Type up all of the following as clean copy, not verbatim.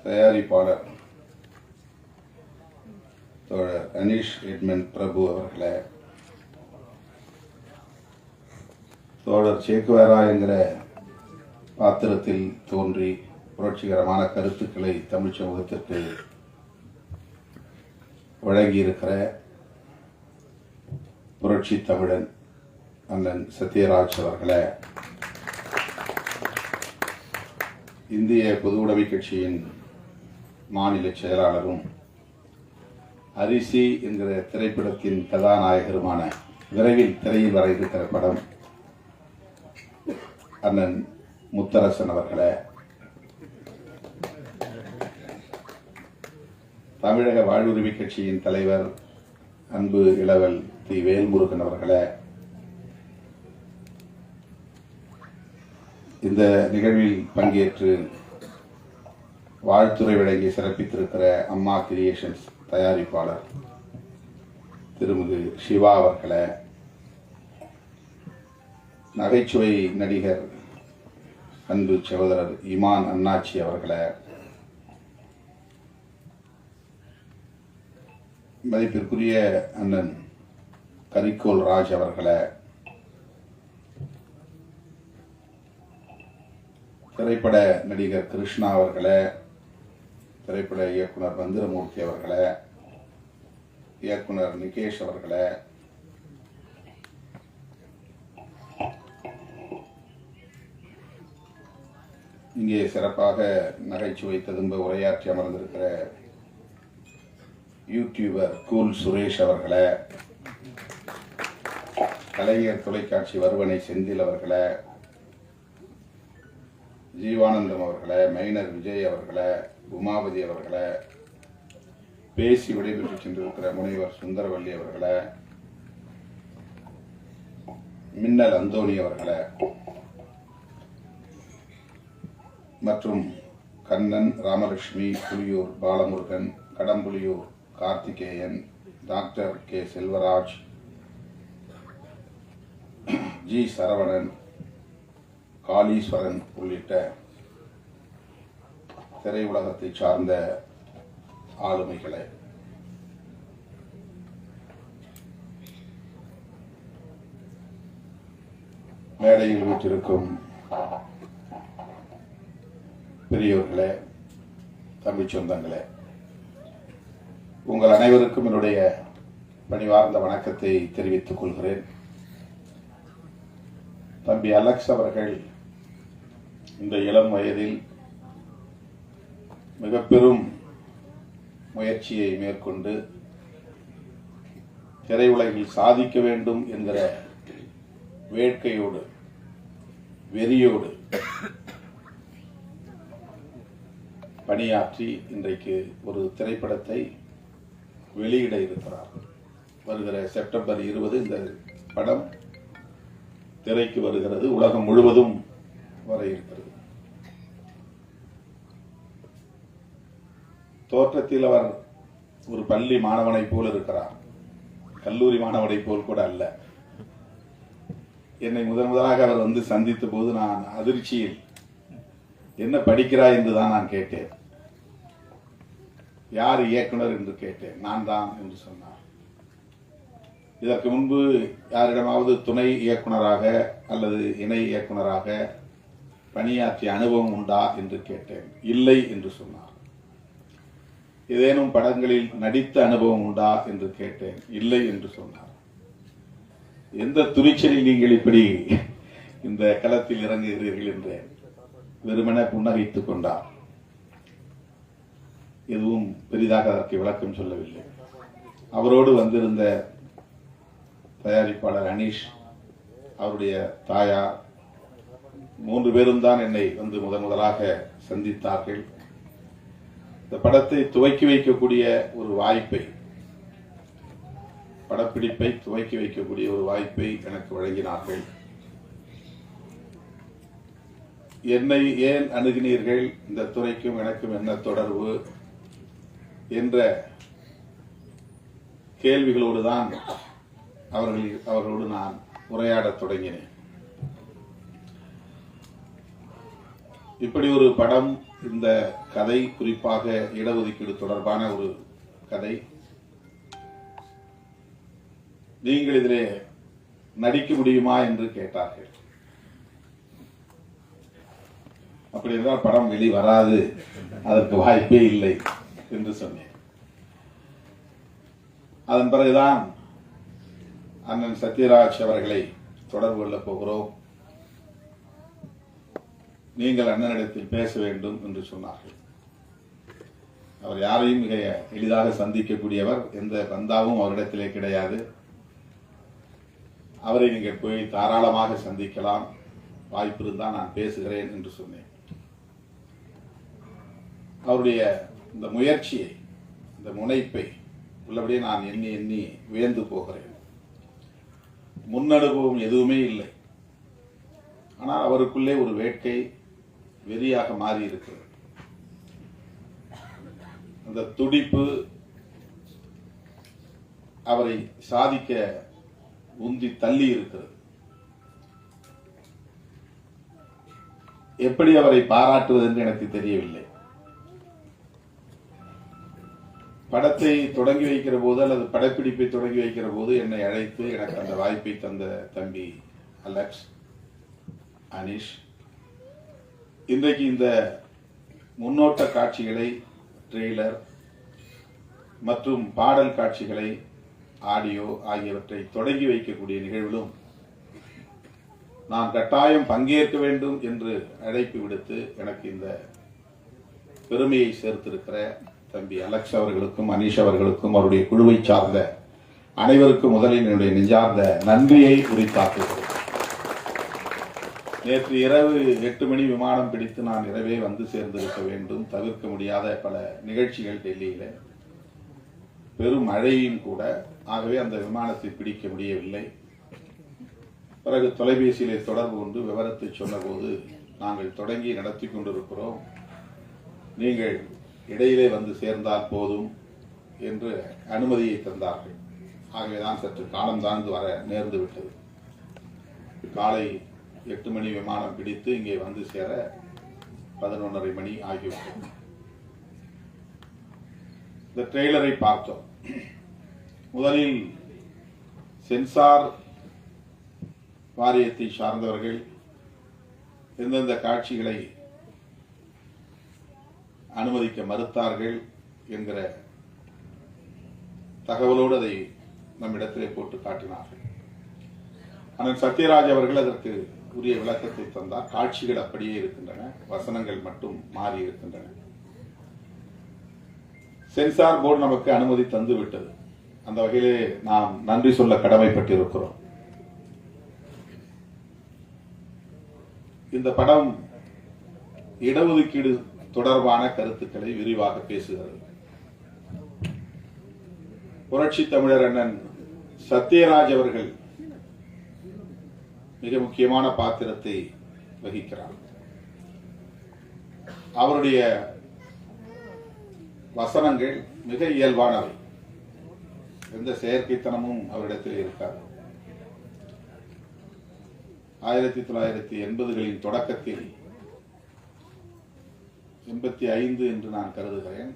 தயாரிப்பாளர் தோழர் அனீஷ் எட்மண்ட் பிரபு அவர்களே, தோழர் சேக்குவேரா என்கிற பாத்திரத்தில் தோன்றி புரட்சிகரமான கருத்துக்களை தமிழ் சமூகத்திற்கு வழங்கியிருக்கிற புரட்சி தமிழன் அண்ணன் சத்யராஜ் அவர்களே, இந்திய பொதுவுடைமை கட்சியின் மாநில செயலாளரும் அரிசி என்கிற திரைப்படத்தின் கதாநாயகருமான, விரைவில் திரையில் வர இருக்கிற படம், அண்ணன் முத்தரசன் அவர்களே, தமிழக வாழ்வுரிமை கட்சியின் தலைவர் அன்பு இளவல் தி வேல்முருகன் அவர்களே, இந்த நிகழ்வில் பங்கேற்று வாழ்த்துறை வழங்கி சிறப்பித்திருக்கிற அம்மா கிரியேஷன்ஸ் தயாரிப்பாளர் திருமிகு சிவா அவர்களே, நகைச்சுவை நடிகர் அன்பு சகோதரர் இமான் அண்ணாச்சி அவர்களே, மதிப்பிற்குரிய அண்ணன் கரிக்கோல் ராஜ் அவர்களே, திரைப்பட நடிகர் கிருஷ்ணா அவர்களே, திரைப்பட இயக்குனர் மந்திரமூர்த்தி அவர்களே, இயக்குனர் நிகேஷ் அவர்களே, இங்கே சிறப்பாக நகைச்சுவை ததும்ப உரையாற்றி அமர்ந்திருக்கிற யூடியூபர் கூல் சுரேஷ் அவர்களே, கலைஞர் தொலைக்காட்சி வருவனை செந்தில் அவர்களே, ஜீவானந்தம் அவர்களே, மைனர் விஜய் அவர்களே, உமாபதி அவர்களே, பேசி விடைபெற்று சென்றிருக்கிற முனைவர் சுந்தரவல்லி அவர்களே, மின்னல் அந்தோணி அவர்களே, மற்றும் Kannan, Ramalakshmi, Puliyur Balamurugan, Kadampuliyur Karthikeyan, doctor K Selvaraj, G Saravanan, Kaleeswaran உள்ளிட்ட திரையுலகத்தை சார்ந்த ஆளுமைகளை, மேடையில் வீற்றிருக்கும் பெரியோர்களே, தமிழ் சொந்தங்களே, உங்கள் அனைவருக்கும் என்னுடைய பணிவார்ந்த வணக்கத்தை தெரிவித்துக் கொள்கிறேன். தம்பி அலெக்ஸ் அவர்கள் இந்த இளம் வயதில் மிக பெரும் முயற்சியை மேற்கொண்டு திரையுலகில் சாதிக்க வேண்டும் என்கிற வேட்கையோடு, வெறியோடு பணியாற்றி இன்றைக்கு ஒரு திரைப்படத்தை வெளியிட இருக்கிறார். வருகிற செப்டம்பர் 20 இந்த படம் திரைக்கு வருகிறது. உலகம் முழுவதும் வர இருக்கிறது. தோற்றத்தில் அவர் ஒரு பள்ளி மாணவனை போல் இருக்கிறார், கல்லூரி மாணவனை போல் கூட அல்ல. என்னை முதலாக அவர் வந்து சந்தித்த போது நான் அதிர்ச்சியில், என்ன படிக்கிறாய் என்றுதான் நான் கேட்டேன். யார் இயக்குனர் என்று கேட்டேன். நான் தான் என்று சொன்னார். இதற்கு முன்பு யாரிடமாவது துணை இயக்குனராக அல்லது இணை இயக்குனராக பணியாற்றிய அனுபவம் உண்டா என்று கேட்டேன். இல்லை என்று சொன்னார். ஏதேனும் படங்களில் நடித்த அனுபவம் உண்டா என்று கேட்டேன். இல்லை என்று சொன்னார். எந்த துணிச்சலில் நீங்கள் இப்படி இந்த களத்தில் இறங்குகிறீர்கள் என்றேன். வெறுமன புன்னகைத்துக் கொண்டார். எதுவும் பெரிதாக அதற்கு விளக்கம் சொல்லவில்லை. அவரோடு வந்திருந்த தயாரிப்பாளர் அனீஷ், அவருடைய தாயார், 3 பேரும் தான் என்னை வந்து முதலாக சந்தித்தார்கள். இந்த படத்தை துவக்கி வைக்கக்கூடிய ஒரு வாய்ப்பை, படப்பிடிப்பை துவக்கி வைக்கக்கூடிய ஒரு வாய்ப்பை எனக்கு வழங்கினார்கள். என்னை ஏன் அணுகினீர்கள், இந்த துறைக்கும் எனக்கும் என்ன தொடர்பு என்ற கேள்விகளோடு தான் அவர்களோடு நான் உரையாடத் தொடங்கினேன். இப்படி ஒரு படம் இந்த கதை குறிப்பாக இடஒதுக்கீடு தொடர்பான ஒரு கதை. நீங்கள் இதிலே நடிக்க முடியுமா என்று கேட்டார்கள். அப்படி என்றால் படம் வெளிவராது, அதற்கு வாய்ப்பே இல்லை என்று சொன்னேன். அதன் பிறகுதான் அண்ணன் சத்யராஜ் அவர்களை தொடர்பு கொள்ளப் போகிறோம், நீங்கள் அண்ணனிடத்தில் பேச வேண்டும் என்று சொன்னார்கள். அவர் யாரையும் மிக எளிதாக சந்திக்கக்கூடியவர், எந்த பந்தாவும் அவரிடத்திலே கிடையாது. அவரை நீங்கள் போய் தாராளமாக சந்திக்கலாம், வாய்ப்பு இருந்தால் நான் பேசுகிறேன் என்று சொன்னேன். அவருடைய இந்த முயற்சியை, இந்த முனைப்பை உள்ளபடியே நான் எண்ணி எண்ணி வியந்து போகிறேன். முன்னனுபவம் எதுவுமே இல்லை, ஆனால் அவருக்குள்ளே ஒரு வேட்கை வெறியாக மாறி இருக்கிறது. அந்த துடிப்பு அவரை சாதிக்க உந்தி தள்ளி இருக்கிறது. எப்படி அவரை பாராட்டுவது என்று எனக்கு தெரியவில்லை. படத்தை தொடங்கி வைக்கிற போது அல்லது படப்பிடிப்பை தொடங்கி வைக்கிற போது என்னை அழைத்து எனக்கு அந்த வாய்ப்பை தந்த தம்பி அலெக்ஸ், அனிஷ், இன்றைக்கு இந்த முன்னோட்ட காட்சிகளை, ட்ரெய்லர் மற்றும் பாடல் காட்சிகளை, ஆடியோ ஆகியவற்றை தொடங்கி வைக்கக்கூடிய நிகழ்விலும் நான் கட்டாயம் பங்கேற்க வேண்டும் என்று அழைப்பு விடுத்து எனக்கு இந்த பெருமையை சேர்த்திருக்கிற தம்பி அலெக்ஸ் அவர்களுக்கும் அனீஷ் அவர்களுக்கும் அவருடைய குழுவை சார்ந்த அனைவருக்கும் முதலில் என்னுடைய நெஞ்சார்ந்த நன்றியை உரித்தாக்குகிறேன். நேற்று இரவு 8 மணி விமானம் பிடித்து நான் இரவே வந்து சேர்ந்திருக்க வேண்டும். தவிர்க்க முடியாத பல நிகழ்ச்சிகள் டெல்லியில, பெரும் மழையும் கூட. ஆகவே அந்த விமானத்தை பிடிக்க முடியவில்லை. பிறகு தொலைபேசியிலே தொடர்பு கொண்டு விவரத்தை சொன்னபோது, நாங்கள் தொடங்கி நடத்தி கொண்டிருக்கிறோம், நீங்கள் இடையிலே வந்து சேர்ந்தால் போதும் என்று அனுமதியை தந்தார்கள். ஆகவேதான் சற்று காலம் தாழ்ந்து வர நேர்ந்து விட்டது. காலை 8 மணி விமானம் பிடித்து இங்கே வந்து சேர 11:30 மணி ஆகிவிட்டது. இந்த ட்ரெய்லரை பார்த்தோம். முதலில் சென்சார் வாரியத்தை சார்ந்தவர்கள் எந்தெந்த காட்சிகளை அனுமதிக்க மறுத்தார்கள் என்கிற தகவலோடு அதை நம்மிடத்திலே போட்டு காட்டினார்கள். ஆனால் சத்யராஜ் அவர்கள் அதற்கு உரிய விளக்கத்தை தந்தார். காட்சிகள் அப்படியே இருக்கின்றன, வசனங்கள் மட்டும் மாறி இருக்கின்றன. சென்சார் போர்டு நமக்கு அனுமதி தந்து விட்டது. அந்த வகையிலே நாம் நன்றி சொல்ல கடமைப்பட்டிருக்கிறோம். இந்த படம் இடஒதுக்கீடு தொடர்பான கருத்துக்களை விரிவாக பேசுகிறது. புரட்சி தமிழர் அண்ணன் சத்யராஜ் அவர்கள் மிக முக்கியமான பாத்திரத்தை வகிக்கிறார். அவருடைய வசனங்கள் மிக இயல்பானவை, எந்த செயற்கைத்தனமும் அவரிடத்தில் இருக்காது. 1980களின் தொடக்கத்தில் 85 என்று நான் கருதுகிறேன்,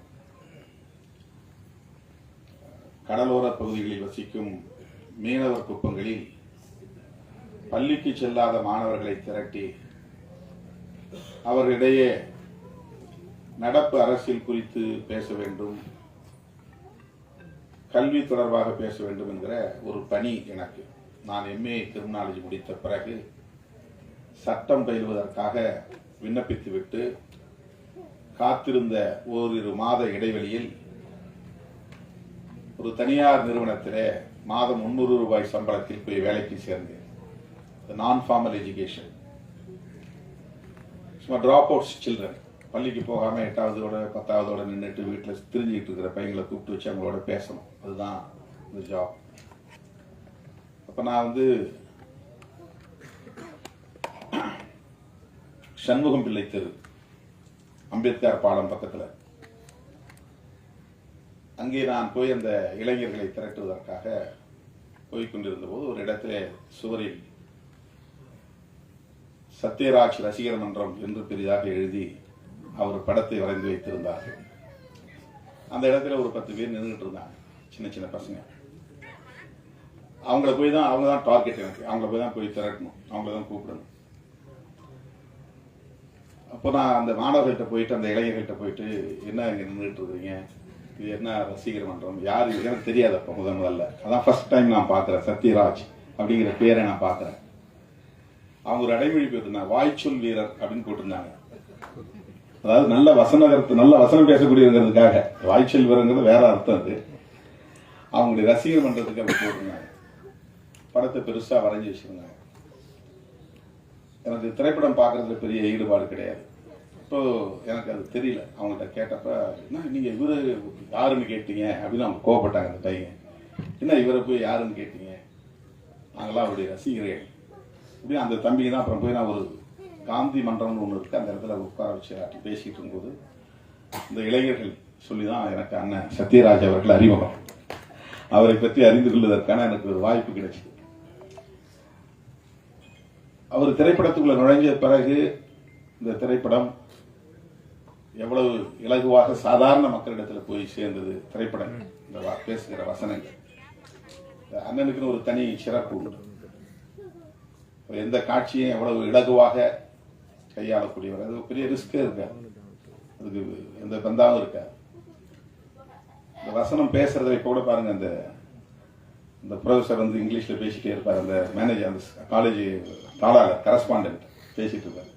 கடலோர பகுதிகளில் வசிக்கும் மீனவர் குப்பங்களில் பள்ளிக்கு செல்லாத மாணவர்களை திரட்டி அவர்களிடையே நடப்பு அரசியல் குறித்து பேச வேண்டும், கல்வி தொடர்பாக பேச வேண்டும் என்கிற ஒரு பணி எனக்கு. நான் MA கிரிமினாலஜி முடித்த பிறகு சட்டம் பயிலுவதற்காக விண்ணப்பித்துவிட்டு காத்திருந்த ஓரிரு மாத இடைவெளியில் ஒரு தனியார் நிறுவனத்திலே மாதம் 300 ரூபாய் சம்பளத்தில் போய் வேலைக்கு சேர்ந்தேன். நான் ஃபார்மல் எஜுகேஷன், சும்மா டிராப் அவுட்ஸ் சில்ட்ரன், பள்ளிக்கு போகாம 8ஆவதோட 10ஆவதோட நின்றுட்டு வீட்டில் திரிஞ்சிட்டு இருக்கிற பையங்களை கூப்பிட்டு வச்சு அவங்களோட பேசணும். அதுதான் இந்த ஜாப். அப்ப நான் சண்முகம் பிள்ளை தெரு, அம்பேத்கர் பாலம் பக்கத்தில், அங்கே நான் போய் அந்த இளைஞர்களை திரட்டுவதற்காக போய்கொண்டிருந்த போது ஒரு இடத்துல சுவரில் சத்யராஜ் ரசிகர் மன்றம் என்று பெரிதாக எழுதி அவர் படத்தை வரைந்து வைத்திருந்தார்கள். அந்த இடத்துல ஒரு 10 பேர் நின்றுட்டு இருந்தாங்க, சின்ன சின்ன பசங்க. அவங்கள போய் தான், அவங்க தான் டார்கெட் எனக்கு, அவங்கள போய் தான் போய் திரட்டணும், அவங்கள தான் கூப்பிடணும். அப்போ நான் அந்த மாணவர்கள்ட்ட போயிட்டு, அந்த இளைஞர்கள்ட்ட போயிட்டு, என்ன இங்கே நின்றுட்டு இருக்கிறீங்க, இது என்ன ரசிகர் மன்றம், யார் இது எனக்கு தெரியாது. அப்போ முதல்ல அதான் ஃபர்ஸ்ட் டைம் நான் பார்க்குறேன், சத்யராஜ் அப்படிங்கிற பேரை நான் பார்க்குறேன். அவங்க ஒரு அடைமொழி போயிருந்தாங்க, வாய்ச்சொல் வீரர் அப்படின்னு போட்டிருந்தாங்க. அதாவது நல்ல வசனம் பேசக்கூடியவங்கிறதுக்காக. வாய்ச்சொல் வீரங்கிறது வேற அர்த்தம். அது அவங்களுடைய ரசிகர் மன்றத்துக்கு அப்படி போட்டிருந்தாங்க. படத்தை பெருசா வரைஞ்சி வச்சிருந்தாங்க. எனக்கு திரைப்படம் பார்க்கறதுல பெரிய ஈடுபாடு கிடையாது. இப்போ எனக்கு அது தெரியல. அவங்கள்ட்ட கேட்டப்ப, என்ன நீங்க இவரு யாருன்னு கேட்டீங்க அப்படின்னு அவங்க கோவப்பட்டாங்க. அந்த பையன், என்ன இவரை போய் யாருன்னு கேட்டீங்க, நாங்களாம் அவருடைய ரசிகர்கள் இப்படி. அந்த தம்பிக்கு தான் அப்புறம் போய் நான் ஒரு காந்தி மன்றம்னு ஒன்று இருக்கு, அந்த இடத்துல உட்கார வச்சு பேசிட்டு இருக்கும்போது இந்த இளைஞர்கள் சொல்லிதான் எனக்கு அண்ணன் சத்யராஜ் அவர்கள் அறிமுகம். அவரை பற்றி அறிந்து கொள்வதற்கான எனக்கு ஒரு வாய்ப்பு கிடைச்சது. அவர் திரைப்படத்துக்குள்ள நுழைஞ்ச பிறகு இந்த திரைப்படம் எவ்வளவு இலகுவாக சாதாரண மக்களிடத்தில் போய் சேர்ந்தது. திரைப்படம் இந்த பேசுகிற வசனங்கள், அண்ணனுக்குன்னு ஒரு தனி சிறப்பு உண்டு. எந்த காட்சியும் எவ்வளவு இலகுவாக கையாளக்கூடியவர். அது பெரிய ரிஸ்கே இருக்காது, அதுக்கு எந்த பந்தாவும் இருக்காது. இந்த வசனம் பேசுறதை இப்ப கூட பாருங்க, அந்த ப்ரொஃபஸர் வந்து இங்கிலீஷ்ல பேசிட்டே இருப்பார், அந்த மேனேஜர், அந்த காலேஜ் தாளாளர், கரஸ்பாண்டன்ட் பேசிட்டு இருப்பார்.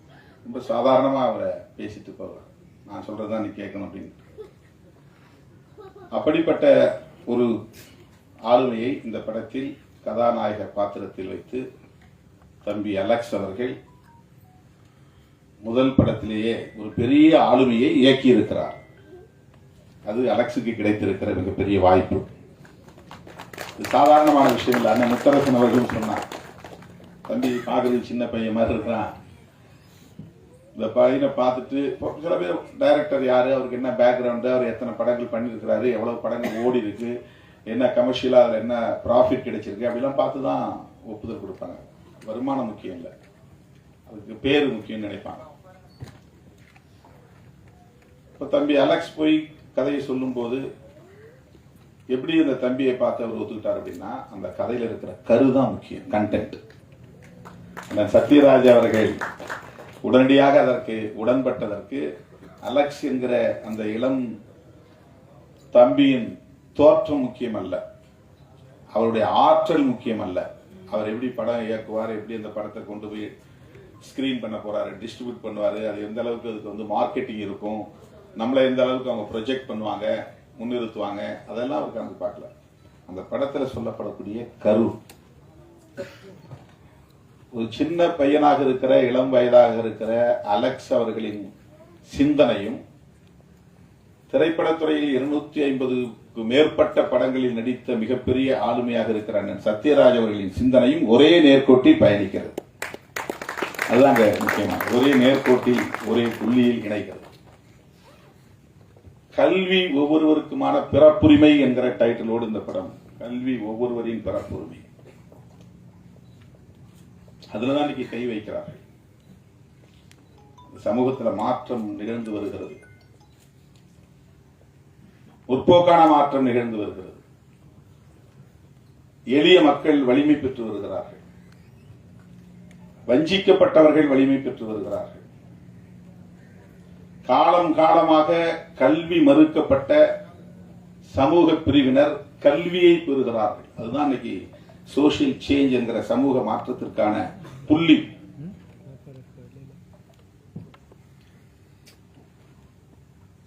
ரொம்ப சாதாரணமா அவரை பேசிட்டு போவார், நான் சொல்றதுதான் நீ கேட்கணும் அப்படின்னு. அப்படிப்பட்ட ஒரு ஆளுமையை இந்த படத்தில் கதாநாயக பாத்திரத்தில் வைத்து தம்பி அலெக்ஸ் அவர்கள் முதல் படத்திலேயே ஒரு பெரிய ஆளுமையை இயக்கி இருக்கிறார். அது அலெக்ஸுக்கு கிடைத்திருக்கிற மிகப்பெரிய வாய்ப்பு. இது சாதாரணமான விஷயம் இல்லை. அண்ணன் முத்தரசன் அவர்களும் சொன்னார், தம்பி பார்க்கறது சின்ன பையன் மாதிரி இருக்கிறான், இந்த பையனை பார்த்துட்டு சில பேர் டைரக்டர் யாரு, அவருக்கு என்ன பேக்ரவுண்டு, அவர் எத்தனை படங்கள் பண்ணியிருக்கிறாரு, எவ்வளவு படங்கள் ஓடி இருக்கு, என்ன கமர்ஷியலா அதில் என்ன ப்ராஃபிட் கிடைச்சிருக்கு அப்படிலாம் பார்த்து தான் ஒப்புதல் கொடுப்பாங்க. வருமானம் முக்கியம் இல்லை, அதுக்கு பேரு முக்கியம் நினைப்பாங்க. இப்போ தம்பி அலெக்ஸ் போய் கதையை சொல்லும் போது எப்படி இந்த தம்பியை பார்த்து அவர் ஒத்துக்கிட்டார் அப்படின்னா, அந்த கதையில இருக்கிற கருதான் முக்கியம், கண்டென்ட். அந்த சத்யராஜ் அவர்கள் உடனடியாக அதற்கு உடன்பட்டதற்கு அலெக்ஸ் என்கிற அந்த இளம் தம்பியின் தோற்றம் முக்கியம் அல்ல, அவருடைய ஆற்றல் முக்கியம் அல்ல. அவர் எப்படி படம் இயக்குவார், எப்படி அந்த படத்தை கொண்டு போய் ஸ்கிரீன் பண்ண போறாரு, டிஸ்ட்ரிபியூட் பண்ணுவாரு, அது எந்த அளவுக்கு அதுக்கு வந்து மார்க்கெட்டிங் இருக்கும், நம்மளை எந்த அளவுக்கு அவங்க ப்ரொஜெக்ட் பண்ணுவாங்க, முன்னிறுத்துவாங்க, அதெல்லாம் அவருக்கு வந்து பார்க்கல. அந்த படத்துல சொல்லப்படக்கூடிய கரு, ஒரு சின்ன பையனாக இருக்கிற, இளம் வயதாக இருக்கிற அலெக்ஸ் அவர்களின் சிந்தனையும், திரைப்படத்துறையில் 250க்கு மேற்பட்ட படங்களில் நடித்த மிகப்பெரிய ஆளுமையாக இருக்கிற அண்ணன் சத்யராஜ் அவர்களின் சிந்தனையும் ஒரே நேர்கோட்டில் பயணிக்கிறது. அதுதாங்க முக்கியமாக, ஒரே நேர்கோட்டில் ஒரே புள்ளியில் இணைக்கிறது. கல்வி ஒவ்வொருவருக்குமான பிறப்புரிமை என்கிற டைட்டிலோடு இந்த படம், கல்வி ஒவ்வொருவரின் பிறப்புரிமை, அதுலதான் இன்னைக்கு கை வைக்கிறார்கள். சமூகத்தில் மாற்றம் நிகழ்ந்து வருகிறது, முற்போக்கான மாற்றம் நிகழ்ந்து வருகிறது, எளிய மக்கள் வலிமை பெற்று வருகிறார்கள், வஞ்சிக்கப்பட்டவர்கள் வலிமை பெற்று வருகிறார்கள், காலம் காலமாக கல்வி மறுக்கப்பட்ட சமூக பிரிவினர் கல்வியை பெறுகிறார்கள். அதுதான் இன்னைக்கு சோசியல் சேஞ்ச் என்கிற சமூக மாற்றத்திற்கான புள்ளி.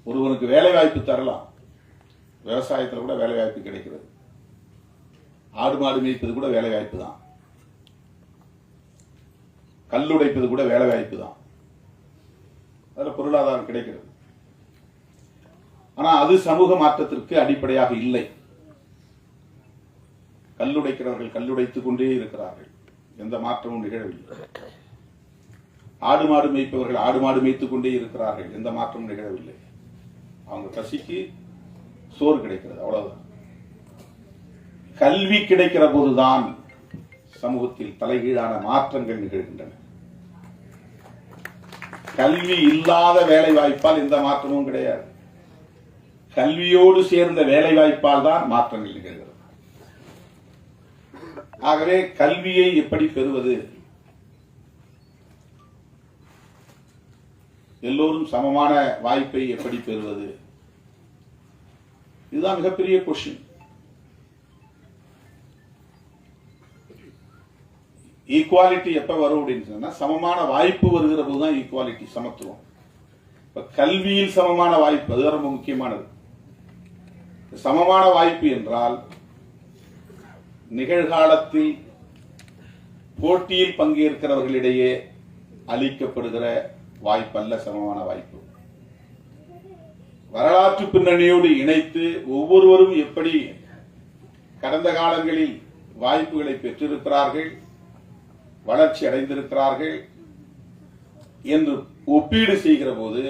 ஒருவனுக்கு வேலை வாய்ப்பு தரலாம், விவசாயத்தில் கூட வேலை வாய்ப்பு கிடைக்கிறது, ஆடு மாடு மேய்ப்பது கூட வேலை வாய்ப்பு தான், கல்லுடைப்பது கூட வேலை வாய்ப்பு தான், அதுல பொருளாதாரம் கிடைக்கிறது. ஆனா அது சமூக மாற்றத்திற்கு அடிப்படையாக இல்லை. கல்லுடைக்கிறவர்கள் கல்லுடைத்துக் கொண்டே இருக்கிறார்கள், எந்த மாற்றமும் நிகழவில்லை. ஆடு மாடு மேய்ப்பவர்கள் ஆடு மாடு மேய்த்துக் கொண்டே இருக்கிறார்கள், எந்த மாற்றமும் நிகழவில்லை. அவங்க பசிக்கு சோறு கிடைக்கிறது, அவ்வளவுதான். கல்வி கிடைக்கிற போதுதான் சமூகத்தில் தலைகீழான மாற்றங்கள் நிகழ்கின்றன. கல்வி இல்லாத வேலை வாய்ப்பால் எந்த மாற்றமும் கிடையாது. கல்வியோடு சேர்ந்த வேலை வாய்ப்பால் தான் மாற்றங்கள் நிகழ்கிறது. ஆகவே கல்வியை எப்படி பெறுவது? எல்லோரும் சமமான வாய்ப்பை எப்படி பெறுவது? இதுதான் மிகப்பெரிய கொஸ்டின். ஈக்குவாலிட்டி எப்ப வரும் அப்படின்னு சொன்னா, சமமான வாய்ப்பு வருகிற போதுதான் ஈக்குவாலிட்டி, சமத்துவம். இப்ப கல்வியில் சமமான வாய்ப்பு, அது ரொம்ப முக்கியமானது. சமமான வாய்ப்பு என்றால் நிகழ்காலத்தில் போட்டியில் பங்கேற்கிறவர்களிடையே அளிக்கப்படுகிற வாய்ப்பல்ல சமமான வாய்ப்பு. வரலாற்று பின்னணியோடு இணைத்து ஒவ்வொருவரும் எப்படி கடந்த காலங்களில் வாய்ப்புகளை பெற்றிருக்கிறார்கள், வளர்ச்சி அடைந்திருக்கிறார்கள் என்று ஒப்பீடு செய்கிற போது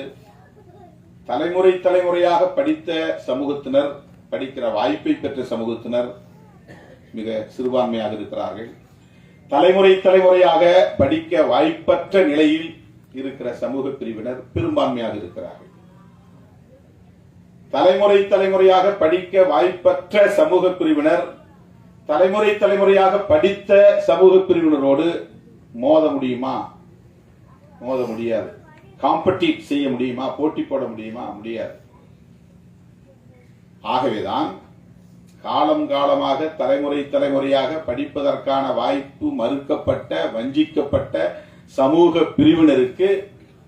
தலைமுறை தலைமுறையாக படித்த சமூகத்தினர், படிக்கிற வாய்ப்பை பெற்ற சமூகத்தினர் மிக சிறுபான்மையாக இருக்கிறார்கள். தலைமுறை தலைமுறையாக படிக்க வாய்ப்பற்ற நிலையில் இருக்கிற சமூக பிரிவினர் பெரும்பான்மையாக இருக்கிறார்கள். தலைமுறை தலைமுறையாக படிக்க வாய்ப்பற்ற சமூக பிரிவினர் தலைமுறை தலைமுறையாக படித்த சமூக பிரிவினரோடு மோத முடியுமா? மோத முடியாது. காம்படிட் செய்ய முடியுமா? போட்டி போட முடியுமா? முடியாது. ஆகவேதான் காலம் காலமாக தலைமுறை தலைமுறையாக படிப்பதற்கான வாய்ப்பு மறுக்கப்பட்ட, வஞ்சிக்கப்பட்ட சமூக பிரிவினருக்கு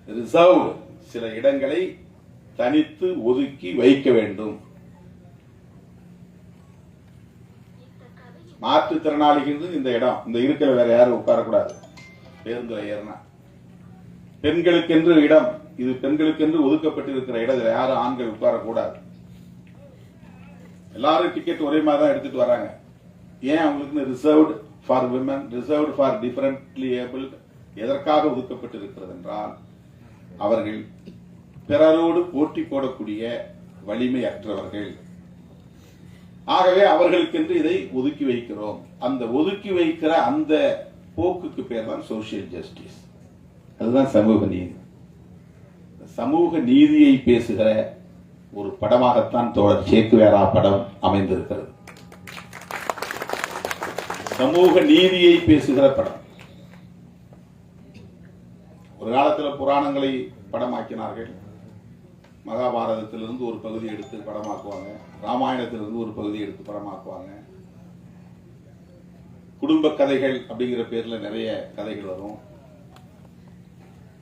ரிசர்வ்டு சில இடங்களை தனித்து ஒதுக்கி வைக்க வேண்டும். மாற்றுத்திறனாளிகள் இந்த இடம், இந்த இருக்கிற வேற யாரும் உட்காரக்கூடாது. பேருந்துல ஏறினா பெண்களுக்கென்று இடம், இது பெண்களுக்கென்று ஒதுக்கப்பட்டிருக்கிற இடத்துல யாரும் ஆண்கள் உட்காரக்கூடாது. எல்லாரும் டிக்கெட் ஒரே மாதிரி தான் எடுத்துட்டு வராங்க. ஏன் அவங்களுக்கு reserved for women, reserved for differently abled எதற்காக ஒதுக்கப்பட்டிருக்கிறது என்றால், அவர்கள் பிறரோடு போட்டி போடக்கூடிய வலிமை அற்றவர்கள். ஆகவே அவர்களுக்கென்று இதை ஒதுக்கி வைக்கிறோம். அந்த ஒதுக்கி வைக்கிற அந்த போக்குக்கு பேர் தான் சோசியல் ஜஸ்டிஸ். அதுதான் சமூக நீதி. சமூக நீதியை பேசுகிற ஒரு படமாகத்தான் தோழர் சேக்குவேரா படம் அமைந்திருக்கிறது. சமூக நீதியை பேசுகிற படம். ஒரு காலத்தில் புராணங்களை படமாக்கினார்கள். மகாபாரதத்திலிருந்து ஒரு பகுதி எடுத்து படமாக்குவாங்க, ராமாயணத்திலிருந்து ஒரு பகுதி எடுத்து படமாக்குவாங்க. குடும்ப கதைகள் அப்படிங்கிற பேர்ல நிறைய கதைகள் வரும்.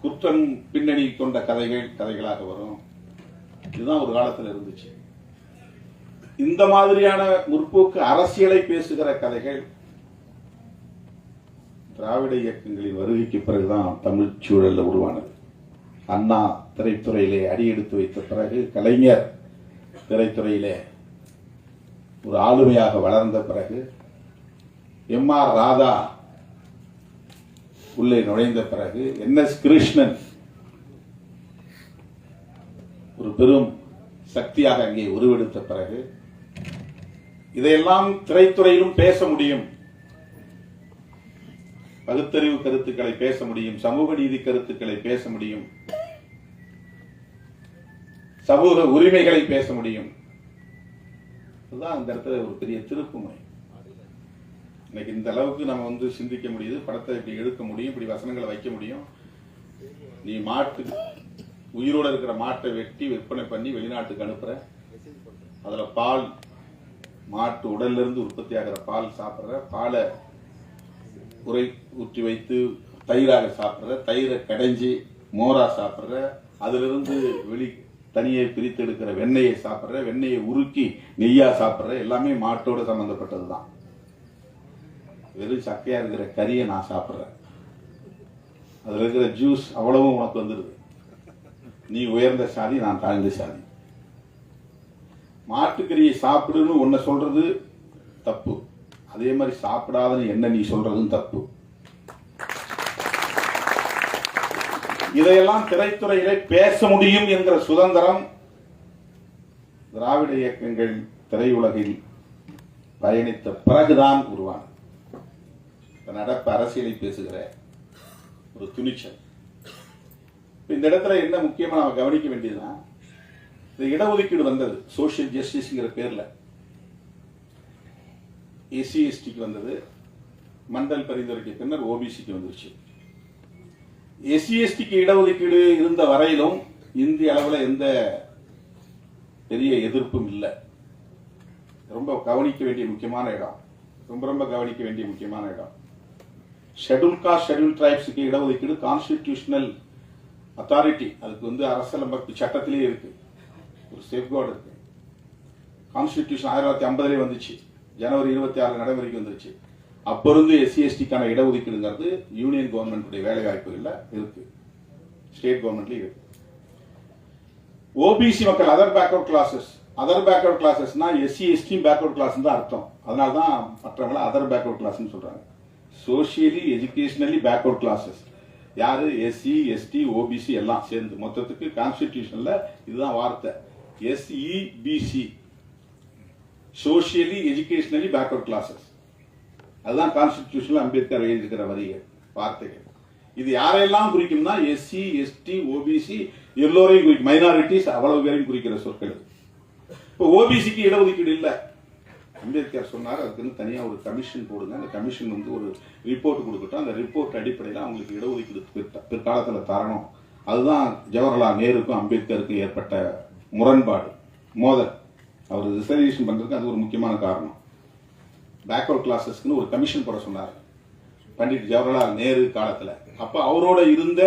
குற்றம் பின்னணி கொண்ட கதைகளாக வரும். இதுதான் ஒரு காலத்தில் இருந்துச்சு. இந்த மாதிரியான முற்போக்கு அரசியலை பேசுகிற கதைகள் திராவிட இயக்கங்களின் வருகைக்கு பிறகுதான் தமிழ் சூழல்ல உருவானது. அண்ணா திரைத்துறையிலே அடியெடுத்து வைத்த பிறகு, கலைஞர் திரைத்துறையிலே ஒரு ஆளுமையாக வளர்ந்த பிறகு, எம்.ஆர். ராதா உள்ளே நுழைந்த பிறகு, என்.எஸ். கிருஷ்ணன் ஒரு பெரும் சக்தியாக அங்கே உருவெடுத்த பிறகு, இதையெல்லாம் திரைத்துறையிலும் பேச முடியும். பகுத்தறிவு கருத்துக்களை பேச முடியும், சமூக நீதி கருத்துக்களை பேச முடியும், சமூக உரிமைகளை பேச முடியும். அதுதான் இந்த இடத்துல ஒரு பெரிய திருப்புமுனை. இன்னைக்கு இந்த அளவுக்கு நம்ம சிந்திக்க முடியுது. படத்தை இப்படி எடுக்க முடியும், இப்படி வசனங்களை வைக்க முடியும். நீ உயிரோட இருக்கிற மாட்டை வெட்டி விற்பனை பண்ணி வெளிநாட்டுக்கு அனுப்புற, அதுல பால், மாட்டு உடல்ல இருந்து உற்பத்தி ஆகிற பால் சாப்பிடுற, பாலை ஊற்றி வைத்து தயிராக சாப்பிடுற, தயிரை கடைஞ்சி மோரா சாப்பிடுற, அதுல இருந்து தனியை பிரித்து எடுக்கிற வெண்ணெயை சாப்பிடுற, வெண்ணெயை உருக்கி நெய்யா சாப்பிடுற, எல்லாமே மாட்டோட சம்பந்தப்பட்டதுதான். வெறும் சக்கையா இருக்கிற கறியை நான் சாப்பிடுறேன், அதுல இருக்கிற ஜூஸ் அவ்வளவும் உனக்கு வந்துருது. நீ உயர்ந்த சாதி, நான் தாழ்ந்த சாதி. மாட்டுக்கறியை சாப்பிடுன்னு உன்னை சொல்றது தப்பு. அதே மாதிரி சாப்பிடாதன்னு என்ன நீ சொல்றதும் தப்பு. இதையெல்லாம் திரைத்துறையிலே பேச முடியும் என்கிற சுதந்திரம் திராவிட இயக்கங்கள் திரையுலகில் பயணித்த பிறகுதான் உருவானது. நடப்பு அரசியலை பேசுகிற ஒரு துணிச்சல். இந்த இடத்துல என்ன முக்கியமா நம்ம கவனிக்க வேண்டியதுன்னா, இந்த இடஒதுக்கீடு வந்தது சோசியல் ஜஸ்டிஸ்ங்கிற பேர்ல, எஸ்சி எஸ்டிக்கு வந்தது, மண்டல் பரிந்துரைக்கு பின்னர் ஓபிசிக்கு வந்துருச்சு. எஸ்சி எஸ்டிக்கு இடஒதுக்கீடு இருந்த வரையிலும் இந்திய அளவில் எந்த பெரிய எதிர்ப்பும் இல்லை. ரொம்ப கவனிக்க வேண்டிய முக்கியமான இடம், ரொம்ப கவனிக்க வேண்டிய முக்கியமான இடம். ஷெட்யூல் காஸ்ட் ஷெட்யூல் டிரைப்ஸுக்கு இடஒதுக்கீடு கான்ஸ்டிடியூஷனல் அத்தாரிட்டி, அதுக்கு அரசியலமைப்பு சட்டத்திலேயே இருக்கு, ஒரு சேஃப்கார்டு இருக்கு. கான்ஸ்டிடியூஷன் 1950 வந்துச்சு, ஜனவரி 26 நடைமுறைக்கு வந்துருச்சு. அப்ப இருந்து எஸ்சி எஸ்டிக்கான இடஒதுக்கீடுங்கிறது யூனியன் கவர்மெண்ட் வேலை வாய்ப்புகள்ல இருக்கு, ஸ்டேட் கவர்மெண்ட்லயும் இருக்கு. ஓபிசி மக்கள் அதர் பேக்வர்ட் கிளாஸஸ்னா எஸ்சி எஸ்டி பேக்வர்ட் கிளாஸ் தான் அர்த்தம். அதனால தான் மற்றவங்கள அதர் பேக்வர்ட் கிளாஸ் சொல்றாங்க. சோசியலி எஜுகேஷனலி பேக்வர்ட் கிளாஸஸ் யாரு? எஸ்சி எஸ்டி ஓபிசி எல்லாம் சேர்ந்து மொத்தத்துக்கு கான்ஸ்டிடியூஷன்ல இதுதான் வார்த்தை, SEBC, socially educationally backward classes. அதுதான் கான்ஸ்டிடியூஷன்ல அம்பேத்கர் எழுதியிருக்கிற வரிகள், வார்த்தைகள். இது யாரையெல்லாம் குறிக்கும்னா எஸ்சி எஸ்டி ஓபிசி எல்லோரையும் குறிக்கும், மைனாரிட்டிஸ் அவ்வளவு பேரையும் குறிக்கிற சொற்கள். இப்போ ஓபிசிக்கு இடஒதுக்கீடு இல்லை. அம்பேத்கர் சொன்னார், அதுக்குன்னு தனியா ஒரு கமிஷன் போடுங்க, அந்த கமிஷன் ஒரு ரிப்போர்ட் கொடுக்கட்டும், அந்த ரிப்போர்ட் அடிப்படையில் அவங்களுக்கு இடஒதுக்கீடு பிற்காலத்தில் தரணும். அதுதான் ஜவஹர்லால் நேருக்கும் அம்பேத்கருக்கும் ஏற்பட்ட முரண்பாடு, மோதல். அவர் ரிசர்வேஷன் பண்றதுக்கு அது ஒரு முக்கியமான காரணம். பேக்வர்ட் கிளாஸஸ்க்கு ஒரு கமிஷன் போட சொன்னார் பண்டிட் ஜவஹர்லால் நேரு காலத்துல. அப்ப அவரோட இருந்த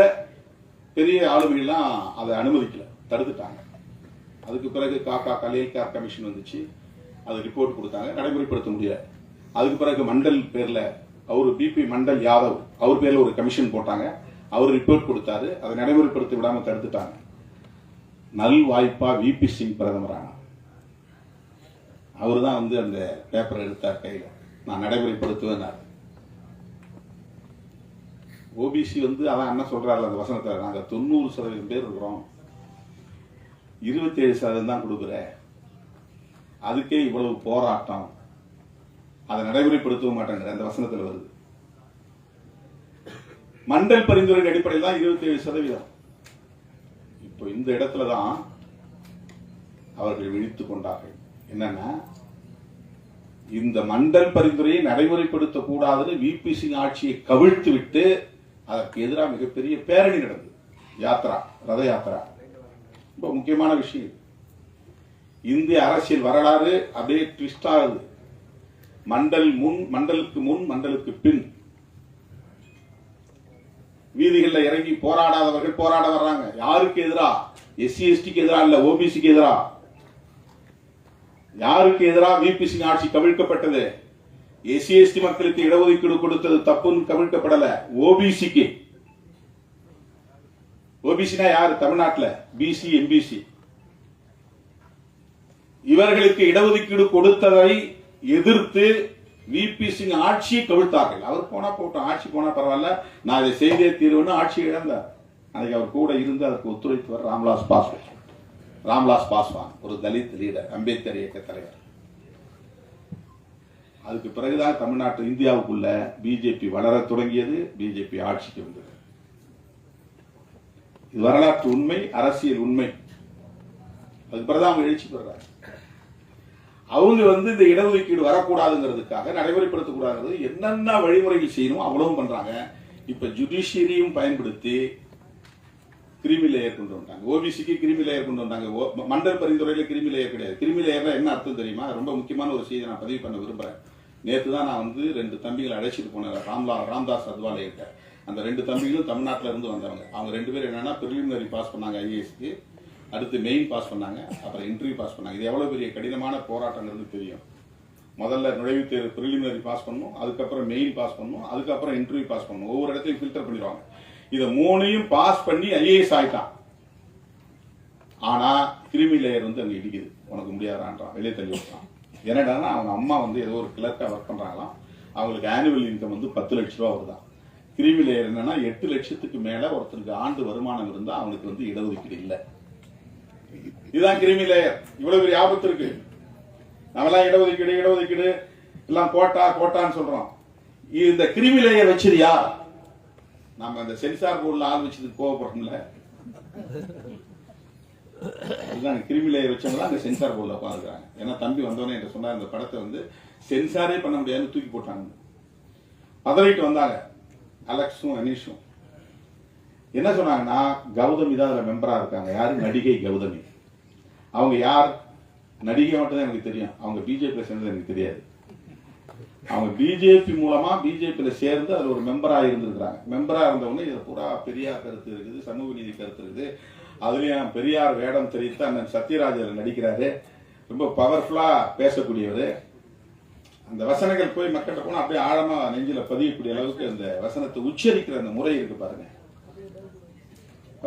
பெரிய ஆளுமைகள்லாம் அதை அனுமதிக்கல, தடுத்துட்டாங்க. அதுக்கு பிறகு காக்கா கலேல்கர் கமிஷன் வந்துச்சு, அது ரிப்போர்ட் கொடுத்தாங்க, நடைமுறைப்படுத்த முடியல. அதுக்கு பிறகு மண்டல் பேர்ல அவர் பிபி மண்டல் யாதவ் அவர் பேர்ல ஒரு கமிஷன் போட்டாங்க, அவர் ரிப்போர்ட் கொடுத்தாரு, அதை நடைமுறைப்படுத்த விடாம தடுத்துட்டாங்க. நல் வாய்ப்பா விபி சிங் பிரதமரான அவர் தான் அந்த பேப்பரை எடுத்தார் கையில, நான் நடைமுறைப்படுத்துவேன். ஓபிசி அதான் என்ன சொல்றாரு அந்த வசனத்தை, நாங்க 90% பேர் இருக்கிறோம், 27% தான் கொடுக்குற, அதுக்கே இவ்வளவு போராட்டம், அதை நடைமுறைப்படுத்த மாட்டாங்க. அந்த வசனத்தில் வருது. மண்டல் பரிந்துரை அடிப்படையில் தான் 27%. இப்போ இந்த இடத்துலதான் அவர்கள் விழித்துக் கொண்டார்கள். என்னன்னா, இந்த மண்டல் பரிந்துரையை நடைமுறைப்படுத்த கூடாதுன்னு விபி சிங் ஆட்சியை கவிழ்த்து விட்டு அதற்கு எதிராக மிகப்பெரிய பேரணி நடந்தது, யாத்ரா, ரத யாத்ரா. ரொம்ப முக்கியமான விஷயம். இந்திய அரசியல் வரலாறு அப்படியே ட்விஸ்ட் ஆகுது. மண்டலுக்கு முன் மண்டலுக்கு பின். வீதிகளில் இறங்கி போராடாதவர்கள் போராட வர்றாங்க. யாருக்கு எதிரா? எஸ்சி எஸ்டிக்கு எதிரா இல்ல, ஓபிசிக்கு எதிரா. யாருக்கு எதிரா? விபி சிங் ஆட்சி கவிழ்க்கப்பட்டது. எஸ்சி எஸ்டி மக்களுக்கு இடஒதுக்கீடு கொடுத்தது தப்புன்னு கவிழ்க்கப்படல, ஓபிசிக்கு. ஓபிசினா யாரு? தமிழ்நாட்டில் பிசி எம்பிசி. இவர்களுக்கு இடஒதுக்கீடு கொடுத்ததை எதிர்த்து விபி சிங் ஆட்சியை கவிழ்த்தார்கள். அவர் போனா போட்டோம், ஆட்சி போனா பரவாயில்ல, நான் இதை செய்தே தீர்வுன்னு ஆட்சி இழந்தார். அன்னைக்கு அவர் கூட இருந்து அதற்கு ஒத்துழைத்தவர் ராம்விலாஸ் பாஸ்வான், ஒரு தலித் லீடர், அம்பேத்கர் இயக்க தலைவர். அதுக்கு பிறகுதான் தமிழ்நாட்டு இந்தியாவுக்குள்ள பிஜேபி வளர தொடங்கியது, பிஜேபி ஆட்சிக்கு வந்தது. இது வரலாற்று உண்மை, அரசியல் உண்மை. அதுக்கு பிறகுதான் அவங்க எழுச்சி பெறாங்க. அவங்க இந்த இடஒதுக்கீடு வரக்கூடாதுங்கிறதுக்காக, நடைமுறைப்படுத்தக்கூடாது, என்னென்ன வழிமுறைகள் செய்யணும் அவ்வளவும் பண்றாங்க. இப்ப ஜுடிஷியரியும் பயன்படுத்தி கிரிமி லேயர் கொண்டு வந்தாங்க. ஓபிசிக்கு கிரிமி லேயர் கொண்டு வந்தாங்க. மண்டல் பரிந்துரையில கிரிமி லேயர் கிடையாது. கிரிமி லேயர்னா என்ன அர்த்தம் தெரியுமா? ரொம்ப முக்கியமான ஒரு செய்தி நான் பதிவு பண்ண விரும்புறேன். நேற்று தான் நான் 2 தம்பிகளை அழைச்சிட்டு போனேன் ராம்தாஸ் அத்வாலே கிட்ட. அந்த 2 தம்பிகளும் தமிழ்நாட்டில இருந்து வந்தவங்க. அவங்க 2 பேரும் என்னன்னா, பிரிலிமினரி பாஸ் பண்ணாங்க ஐஏஎஸ்க்கு, அடுத்து மெயின் பாஸ் பண்ணாங்க, அப்புறம் இன்டர்வியூ பாஸ் பண்ணாங்க. இது எவ்வளவு பெரிய கடினமான போராட்டங்கிறது தெரியும். முதல்ல நுழைவுத் தேர்வு பிரிலிமினரி பாஸ் பண்ணணும், அதுக்கப்புறம் மெயின் பாஸ் பண்ணணும், அதுக்கப்புறம் இன்டர்வியூ பாஸ் பண்ணணும். ஒவ்வொரு இடத்தையும் ஃபில்டர் பண்ணிடுவாங்க. இதை 3ஐயும் பாஸ் பண்ணி ஐஏஎஸ் ஆயிட்டான். ஆனா கிரிமி லேயர் அங்க இடிக்குது, உனக்கு முடியாதான்றான், வெளியே தள்ளி விட்டான். என்னடா, அவங்க அம்மா ஏதோ ஒரு கிளர்க்கா ஒர்க் பண்றாங்களாம், அவங்களுக்கு ஆனுவல் இன்கம் 10 லட்சம் ரூபா வருதான். கிரிமி லேயர் என்னன்னா, 8 லட்சத்துக்கு மேல ஒருத்தருக்கு ஆண்டு வருமானம் இருந்தா அவனுக்கு இடஒதுக்கீடு இல்லை. இதுதான் கிரிமி லேயர். இவ்வளவு பெரிய ஆபத்து இருக்கு. நம்மளாம் இடஒதுக்கீடு எல்லாம் கோட்டான்னு சொல்றோம். இந்த கிரிமி லேயர் வச்சது யார்? நம்ம அந்த சென்சார் போர்டுல ஆள் வச்சதுக்கு கோவப்படுறோம்ல, அதுதான் கிரிமி லேயர் வச்சவங்க அங்க சென்சார் போர்டில் உட்காந்துருக்காங்க. ஏன்னா தம்பி வந்தவனே என்று சொன்னார், இந்த படத்தை வந்து சென்சாரே பண்ண முடியாதுன்னு தூக்கி போட்டாங்க. பதவிட்டு வந்தாங்க அலெக்ஸும் அனீஷும். என்ன சொன்னாங்கன்னா, கௌதமி தான் அதுல மெம்பரா இருக்காங்க. யாரு? நடிகை கௌதமி. அவங்க யார்? நடிகை மட்டும் தான் எனக்கு தெரியும். அவங்க பிஜேபி சேர்ந்தது எனக்கு தெரியாது. அவங்க பிஜேபி மூலமா பிஜேபியில சேர்ந்து அதுல ஒரு மெம்பரா இருந்திருக்கிறாங்க. மெம்பரா இருந்தவொடனே இதுல பூரா பெரியார் கருத்து இருக்குது, சமூக நீதி கருத்து இருக்குது. அதுலயும் பெரியார் வேடம் தெரிவித்து அண்ணன் சத்யராஜ் நடிக்கிறாரு. ரொம்ப பவர்ஃபுல்லா பேசக்கூடியவர். அந்த வசனங்கள் போய் மக்கள்கிட்ட போனா அப்படியே ஆழமா நெஞ்சில பதியக்கூடிய அளவுக்கு அந்த வசனத்தை உச்சரிக்கிற அந்த முறை இருக்கு பாருங்க.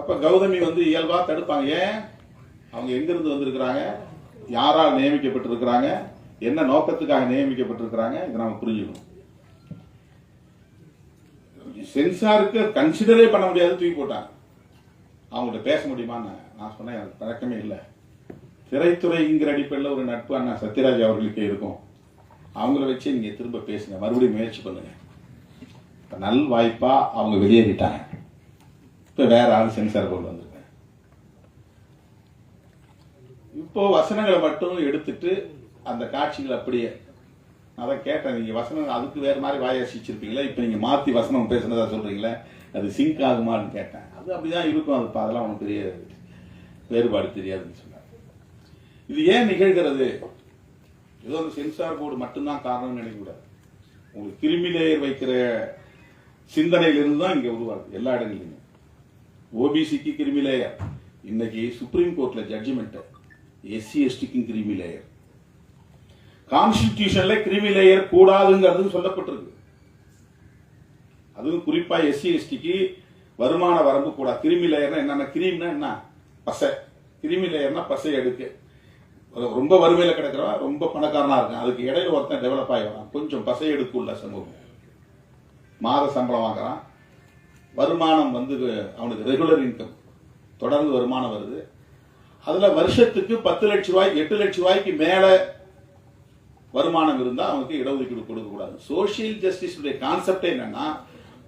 அப்ப கௌதமி வந்து இயல்பா தடுப்பாங்க. ஏன்? அவங்க எங்கிருந்து வந்திருக்கிறாங்க, யாரால் நியமிக்கப்பட்டிருக்கிறாங்க, என்ன நோக்கத்துக்காக நியமிக்கப்பட்டிருக்கிறாங்க, இதை நாம புரிஞ்சுக்கணும். சென்சாருக்கு கன்சிடரே பண்ண முடியாது, தூக்கி போட்டாங்க. அவங்கள்ட்ட பேச முடியுமான்னு நான் சொன்னேன், எனக்கு பழக்கமே இல்லை. திரைத்துறைங்கிற அடிப்படையில் ஒரு நட்பு அண்ணா சத்யராஜ் அவர்களுக்கே இருக்கும். அவங்கள வச்சு நீங்க திரும்ப பேசுங்க, மறுபடியும் முயற்சி பண்ணுங்க. நல் வாய்ப்பா அவங்க வெளியேறிட்டாங்க. இப்ப வேற ஆள் சென்சார் போர்டு வந்திருக்க. இப்போ வசனங்களை மட்டும் எடுத்துட்டு அந்த காட்சிகள் அப்படியே அதான் கேட்டேன். நீங்க வசனம் அதுக்கு வேற மாதிரி வாசிச்சிருப்பீங்களா, இப்ப நீங்க மாத்தி வசனம் பேசுனதா சொல்றீங்களா, அது சிங்க் ஆகுமான்னு கேட்டேன். அது அப்படிதான் இருக்கும். அது அதெல்லாம் உனக்கு பெரிய வேறுபாடு தெரியாதுன்னு சொன்னார். இது ஏன் நிகழ்கிறது? ஏதோ அந்த சென்சார் போர்டு மட்டும்தான் காரணம் நினைக்கக்கூடாது. உங்களுக்கு கிருமி லேயர் வைக்கிற சிந்தனையிலிருந்து தான் இங்க உருவாகுது எல்லா இடங்களிலுமே. ஓபிசிக்கு கிருமி லேயர், இன்னைக்கு சுப்ரீம் கோர்ட்ல ஜட்ஜ்மெண்ட் எஸ்சி எஸ்டிக்கு கிருமி லேயர், கான்ஸ்டிடியூஷன்ல கிருமி லேயர் கூடாதுங்கிறது சொல்லப்பட்டிருக்கு. அதுவும் குறிப்பா எஸ்சி எஸ்டிக்கு வருமான வரம்பு கூடாது. கிருமி லேயர்னா என்னன்னா, கிரீம்னா என்ன, பசை. கிருமி லேயர்னா பசை எடுக்கு. ரொம்ப வறுமையில கிடக்கிறவன் ரொம்ப பணக்காரனா இருக்கான், அதுக்கு இடையில ஒருத்தன் டெவலப் ஆகி வரான், கொஞ்சம் பசை எடுக்கு உள்ள சமூகம். மாத சம்பளம் வாங்குறான், வருமானம் வந்து அவனுக்கு ரெகுலர் இன்கம், தொடர்ந்து வருமானம் வருது. அதுல வருஷத்துக்கு 10 லட்சம் ரூபாய் 8 லட்சம் ரூபாய்க்கு மேல வருமானம் இருந்தா அவனுக்கு இடஒதுக்கீடு கொடுக்க கூடாது. சோசியல் ஜஸ்டிஸ் கான்செப்ட் என்னன்னா,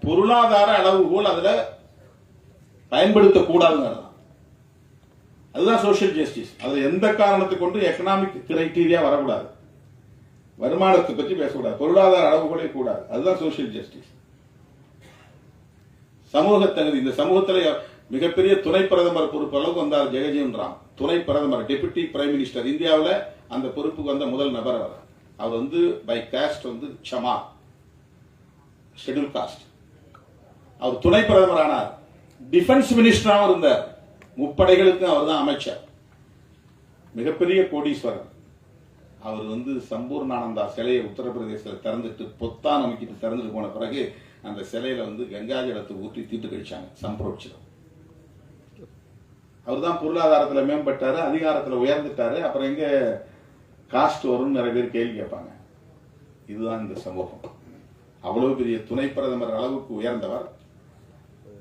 பொருளாதார அளவுகோல் அதுல பயன்படுத்தக்கூடாதுங்கிறது. அதுதான் சோசியல் ஜஸ்டிஸ். அதுல எந்த காரணத்தை கொண்டு எக்கனாமிக் கிரைட்டீரியா வரக்கூடாது, வருமானத்தை பற்றி பேசக்கூடாது, பொருளாதார அளவுகோலே கூடாது. அதுதான் சோசியல் ஜஸ்டிஸ். சமூக தகுதி. இந்த சமூகத்தில் மிகப்பெரிய துணை பிரதமர் பொறுப்பு அளவுக்கு வந்தார் ஜெகஜீவன் ராம். துணை பிரதமர், டெபுட்டி பிரைம் மினிஸ்டர், இந்தியாவில் அந்த பொறுப்புக்கு வந்த முதல் நபர் அவர். அவர் வந்து பை காஸ்ட் வந்து சமா, ஷெட்யூல் காஸ்ட். அவர் துணை பிரதமர் ஆனார். டிஃபென்ஸ் மினிஸ்டராகவும் இருந்தார். முப்படைகளுக்கும் அவர் தான் அமைச்சர். மிகப்பெரிய கோடீஸ்வரர். அவர் வந்து சம்பூர்ணானந்தா சிலையை உத்தரப்பிரதேசத்தில் திறந்துட்டு பொத்தான் அமைக்கிட்டு திறந்துட்டு போன பிறகு அந்த சிலையில வந்து கங்காஜலத்தை ஊற்றி தீட்டு கழிச்சாங்க, சம்பரோட்சம். அவர் தான் பொருளாதாரத்தில் மேம்பட்டாரு, அதிகாரத்தில் உயர்ந்துட்டாரு. அப்புறம் எங்க காஸ்ட் வரும்னு நிறைய பேர் கேள்வி கேட்பாங்க. இதுதான் இந்த சமூகம். அவ்வளவு பெரிய துணை பிரதமர் அளவுக்கு உயர்ந்தவர்,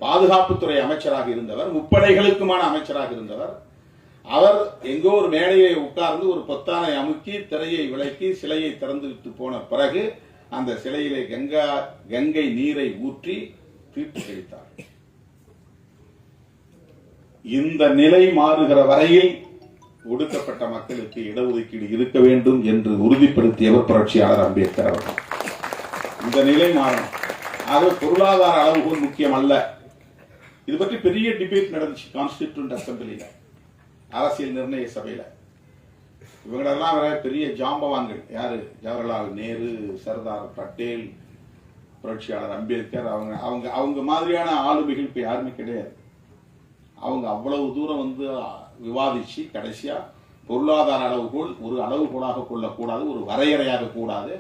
பாதுகாப்புத்துறை அமைச்சராக இருந்தவர், முப்படைகளுக்குமான அமைச்சராக இருந்தவர். அவர் எங்கோ ஒரு மேடையை உட்கார்ந்து ஒரு பொத்தானை அமுக்கி திரையை விலக்கி சிலையை திறந்து விட்டு போன பிறகு அந்த சிலையிலே கங்கை நீரை ஊற்றி தீட்டு கழித்தார். இந்த நிலை மாறுகிற வரையில் ஒடுக்கப்பட்ட மக்களுக்கு இடஒதுக்கீடு இருக்க வேண்டும் என்று உறுதிப்படுத்தியவர் புரட்சியாளர் அம்பேத்கர் அவர்கள். இந்த நிலை மாறும். ஆக பொருளாதார அளவுகோல் முக்கியம் அல்ல. இது பற்றி பெரிய டிபேட் நடந்துச்சு கான்ஸ்டிடியூண்ட் அசம்பிளில, அரசியல் நிர்ணய சபையில. இவங்களெல்லாம் வேற பெரிய ஜாம்பவான்கள். யாரு? ஜவஹர்லால் நேரு, சர்தார் பட்டேல், புரட்சியாளர் அம்பேத்கர். அவங்க மாதிரியான ஆளுமைகள் இப்ப யாருமே கிடையாது. அவங்க அவ்வளவு தூரம் வந்து விவாதிச்சு கடைசியா பொருளாதார அளவுகோல் ஒரு அளவுகோலாக கொள்ளக்கூடாது, ஒரு வரையறையாக கூடாது,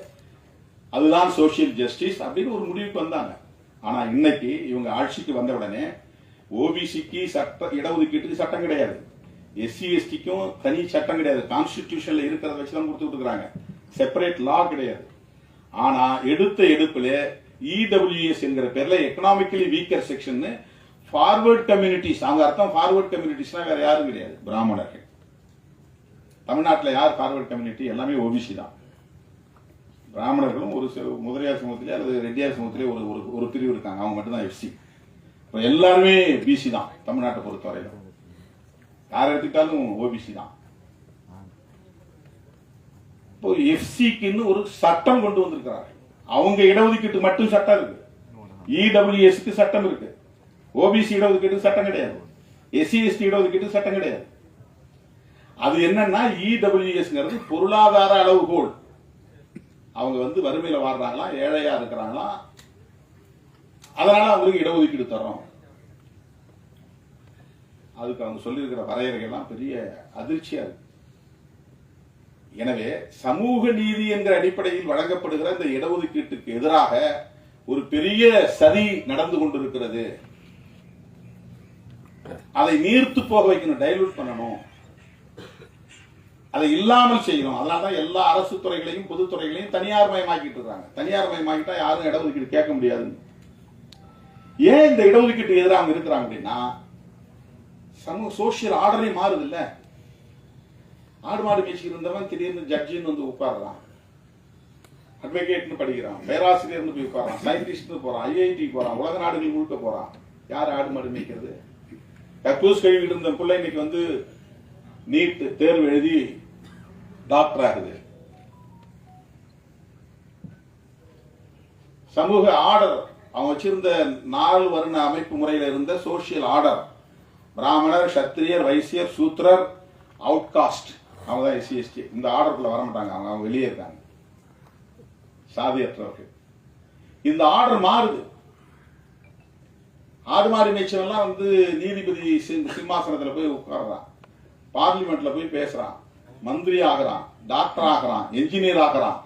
அதுதான் சோசியல் ஜஸ்டிஸ் அப்படின்னு ஒரு முடிவுக்கு வந்தாங்க. ஆனா இன்னைக்கு இவங்க ஆட்சிக்கு வந்த உடனே ஓபிசிக்கு சட்ட இடஒதுக்கீட்டுக்கு சட்டம் கிடையாது, எஸ்சி எஸ்டிக்கும் தனி சட்டம் கிடையாது, கான்ஸ்டிடியூஷன்ல இருக்கிறத வச்சுதான் கொடுத்துட்டு இருக்காங்க, செப்பரேட் லா கிடையாது. ஆனா எடுப்புல இடபிள்யூஎஸ் என்கிற பேர்ல economically weaker section forward communities. அவங்க அர்த்தம் ஃபார்வர்ட் கம்யூனிட்டிஸ்னா வேற யாரும் கிடையாது, பிராமணர்கள். தமிழ்நாட்டில் யார் ஃபார்வர்ட் கம்யூனிட்டி? எல்லாமே ஓபிசி தான். பிராமணர்களும் ஒரு முதலியார் சமூகத்திலே அல்லது ரெட்டியார் சமூகத்திலே ஒரு பிரிவு இருக்காங்க, அவங்க மட்டும் தான் எஃப்சி. எல்லாருமே பிசி தான் தமிழ்நாட்டை பொறுத்தவரையிலும். யாரை எடுத்துக்கிட்டாலும் ஓபிசி தான். இப்போ எஃப்சிக்குன்னு ஒரு சட்டம் கொண்டு வந்திருக்கிறாங்க. அவங்க இடஒதுக்கீட்டு மட்டும் சட்டம் இருக்கு, இடபிள்யூஎஸ்க்கு சட்டம் இருக்கு, ஓபிசி இடஒதுக்கீட்டு சட்டம் கிடையாது, எஸ்சி எஸ்டி இடஒதுக்கீட்டு சட்டம் கிடையாது. அது என்னன்னா இடபிள்யூஎஸ்ங்கிறது பொருளாதார அளவுகோல். அவங்க வறுமையில வாழ்றாங்களா, ஏழையா இருக்கிறாங்களா, அதனால அவங்களுக்கு இடஒதுக்கீடு தரோம். அதுக்கு அவங்க சொல்லியிருக்கிற வரையறைகள்லாம் பெரிய அதிர்ச்சியா இருக்கு. எனவே சமூக நீதி என்கிற அடிப்படையில் வழங்கப்படுகிற இந்த இடஒதுக்கீட்டுக்கு எதிராக ஒரு பெரிய சதி நடந்து கொண்டிருக்கிறது. அதை நீர்த்து போக வைக்கணும், டைலூட் பண்ணணும், அதை இல்லாமல் செய்யணும். அதனாலதான் எல்லா அரசு துறைகளையும் பொதுத்துறைகளையும் தனியார் மயமாக்கிட்டு இருக்காங்க. தனியார் மயமாக்கிட்டா யாரும் இடஒதுக்கீடு கேட்க முடியாது. ஏன் இந்த இடஒதுக்கீட்டு எதிராக இருக்கிறாங்க அப்படின்னா, சமூக சோசியல் ஆர்டரே மாறுது இல்ல. ஆடு மாடு பேசிக்கிட்டு இருந்தவன் திடீர்னு ஜட்ஜின்னு உட்கார்றான், அட்வொகேட்னு படிக்கிறான், பேராசிரியர்னு போய் உட்காரான், சயின்டிஸ்ட் போறான், ஐஐடி போறான், உலக நாடுகள் முழுக்க போறான். யார் ஆடு மாடு மேய்க்கிறது? கக்கூஸ் கழுவிட்டு இருந்த பிள்ளை இன்னைக்கு நீட் தேர்வு எழுதி டாக்டர் ஆகுது. சமூக ஆர்டர் அவங்க வச்சிருந்த 4 வர்ண அமைப்பு முறையில் இருந்த சோசியல் ஆர்டர், பிராமணர், சத்திரியர், வைசியர், சூத்ரர், அவுட்காஸ்ட், அவங்க தான் எஸ்சி எஸ்டி. இந்த ஆர்டருக்குள்ள வர மாட்டாங்க, அவங்க வெளியே இருக்காங்க, சாதியற்றவர்கள். இந்த ஆர்டர் மாறுது. ஆடு மாடு மேய்ச்சவெல்லாம் நீதிபதி சிம்மாசனத்தில் போய் உட்கார்றான், பார்லிமெண்ட்ல போய் பேசுறான், மந்திரி ஆகிறான், டாக்டர் ஆகிறான், என்ஜினியர் ஆகிறான்.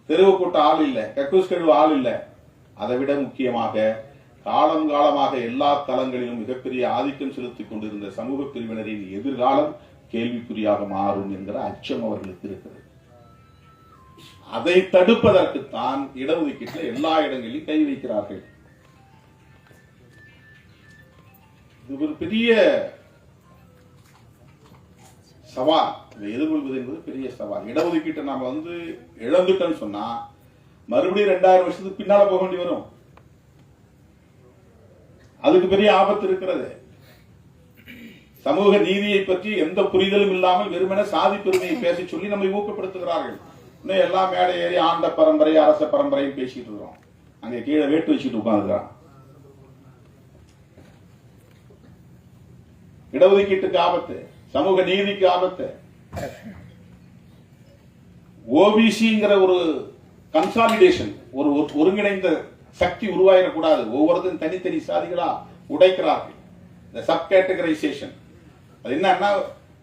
தெருவு கூட்ட ஆள் இல்ல, கக்கூஸ் கழுவு ஆள் இல்ல. அதை விட முக்கியமாக காலம் காலமாக எல்லா தளங்களிலும் மிகப்பெரிய ஆதிக்கம் செலுத்திக் கொண்டிருந்த சமூக பிரிவினரின் எதிர்காலம் கேள்விக்குறியாக மாறும் என்கிற அச்சம் அவர்களுக்கு இருக்கிறது. அதை தடுப்பதற்குத்தான் இடஒதுக்கீட்டில் எல்லா இடங்களிலும் கை வைக்கிறார்கள். இது ஒரு பெரிய சவால். இதை எதிர்கொள்வது என்பது பெரிய சவால். இடஒதுக்கீட்டை நாம இழந்துட்டோம்னு சொன்னா மறுபடியும் 2000 வருஷத்துக்கு பின்னால போக வேண்டி வரும். அதுக்கு பெரிய ஆபத்து இருக்கிறது. சமூக நீதியை பற்றி எந்த புரிதலும் இல்லாமல் வெறுமனே சாதி பெருமையை பேச சொல்லி நம்மை ஊக்கப்படுத்துகிறார்கள். இன்னும் எல்லாம் மேடை ஏறி ஆண்ட பரம்பரை, அரச பரம்பரையும் பேசிட்டு இருக்கிறோம். அங்க கீழே வேட்டு வச்சுட்டு உட்கார்ந்துருக்கான். இடஒதுக்கீட்டுக்கு ஆபத்து, சமூக நீதிக்கு ஆபத்து. ஓபிசிங்கிற ஒரு கன்சாலிடேஷன், ஒரு ஒருங்கிணைந்த சக்தி உருவாயிடக்கூடாது. ஒவ்வொருத்தரும் தனித்தனி சாதிகளா உடைக்கிறார்கள். இந்த சப் கேட்டகரைசேஷன் அது என்னன்னா,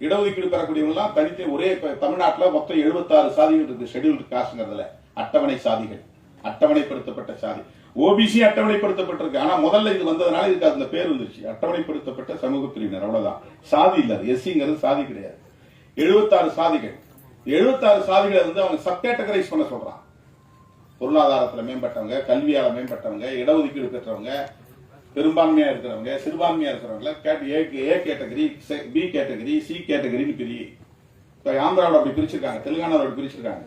இடஒதுக்கீடு பெறக்கூடியவங்க தனித்தனி ஒரே தமிழ்நாட்டில் மொத்தம் 76 சாதிகள் இருக்கு. ஷெட்யூல்டு காஸ்ட்ங்கிறதுல அட்டவணை சாதிகள், அட்டவணைப்படுத்தப்பட்ட சாதி. ஓபிசி அட்டவணைப்படுத்தப்பட்டிருக்கு. ஆனா முதல்ல இது வந்ததுனால இதுக்கு அந்த பேர் வந்துருச்சு, அட்டவணைப்படுத்தப்பட்ட சமூக பிரிவினர். அவ்வளவுதான், சாதி இல்ல. எஸ்சிங்கிறது சாதி கிடையாது. 76 சாதிகள். 76 சாதிகளை அவங்க சப் கேட்டகரைஸ் பண்ண சொல்றான். பொருளாதாரத்தில் மேம்பட்டவங்க, கல்வியால மேம்பட்டவங்க, இடஒதுக்கீடு பெற்றவங்க, பெரும்பான்மையா இருக்கிறவங்க, சிறுபான்மையா இருக்கிறவங்க, A category, B category, C கேட்டகரின்னு பிரி. ஆந்திராவோட அப்படி பிரிச்சிருக்காங்க, தெலுங்கானாவோட அப்படி பிரிச்சிருக்காங்க.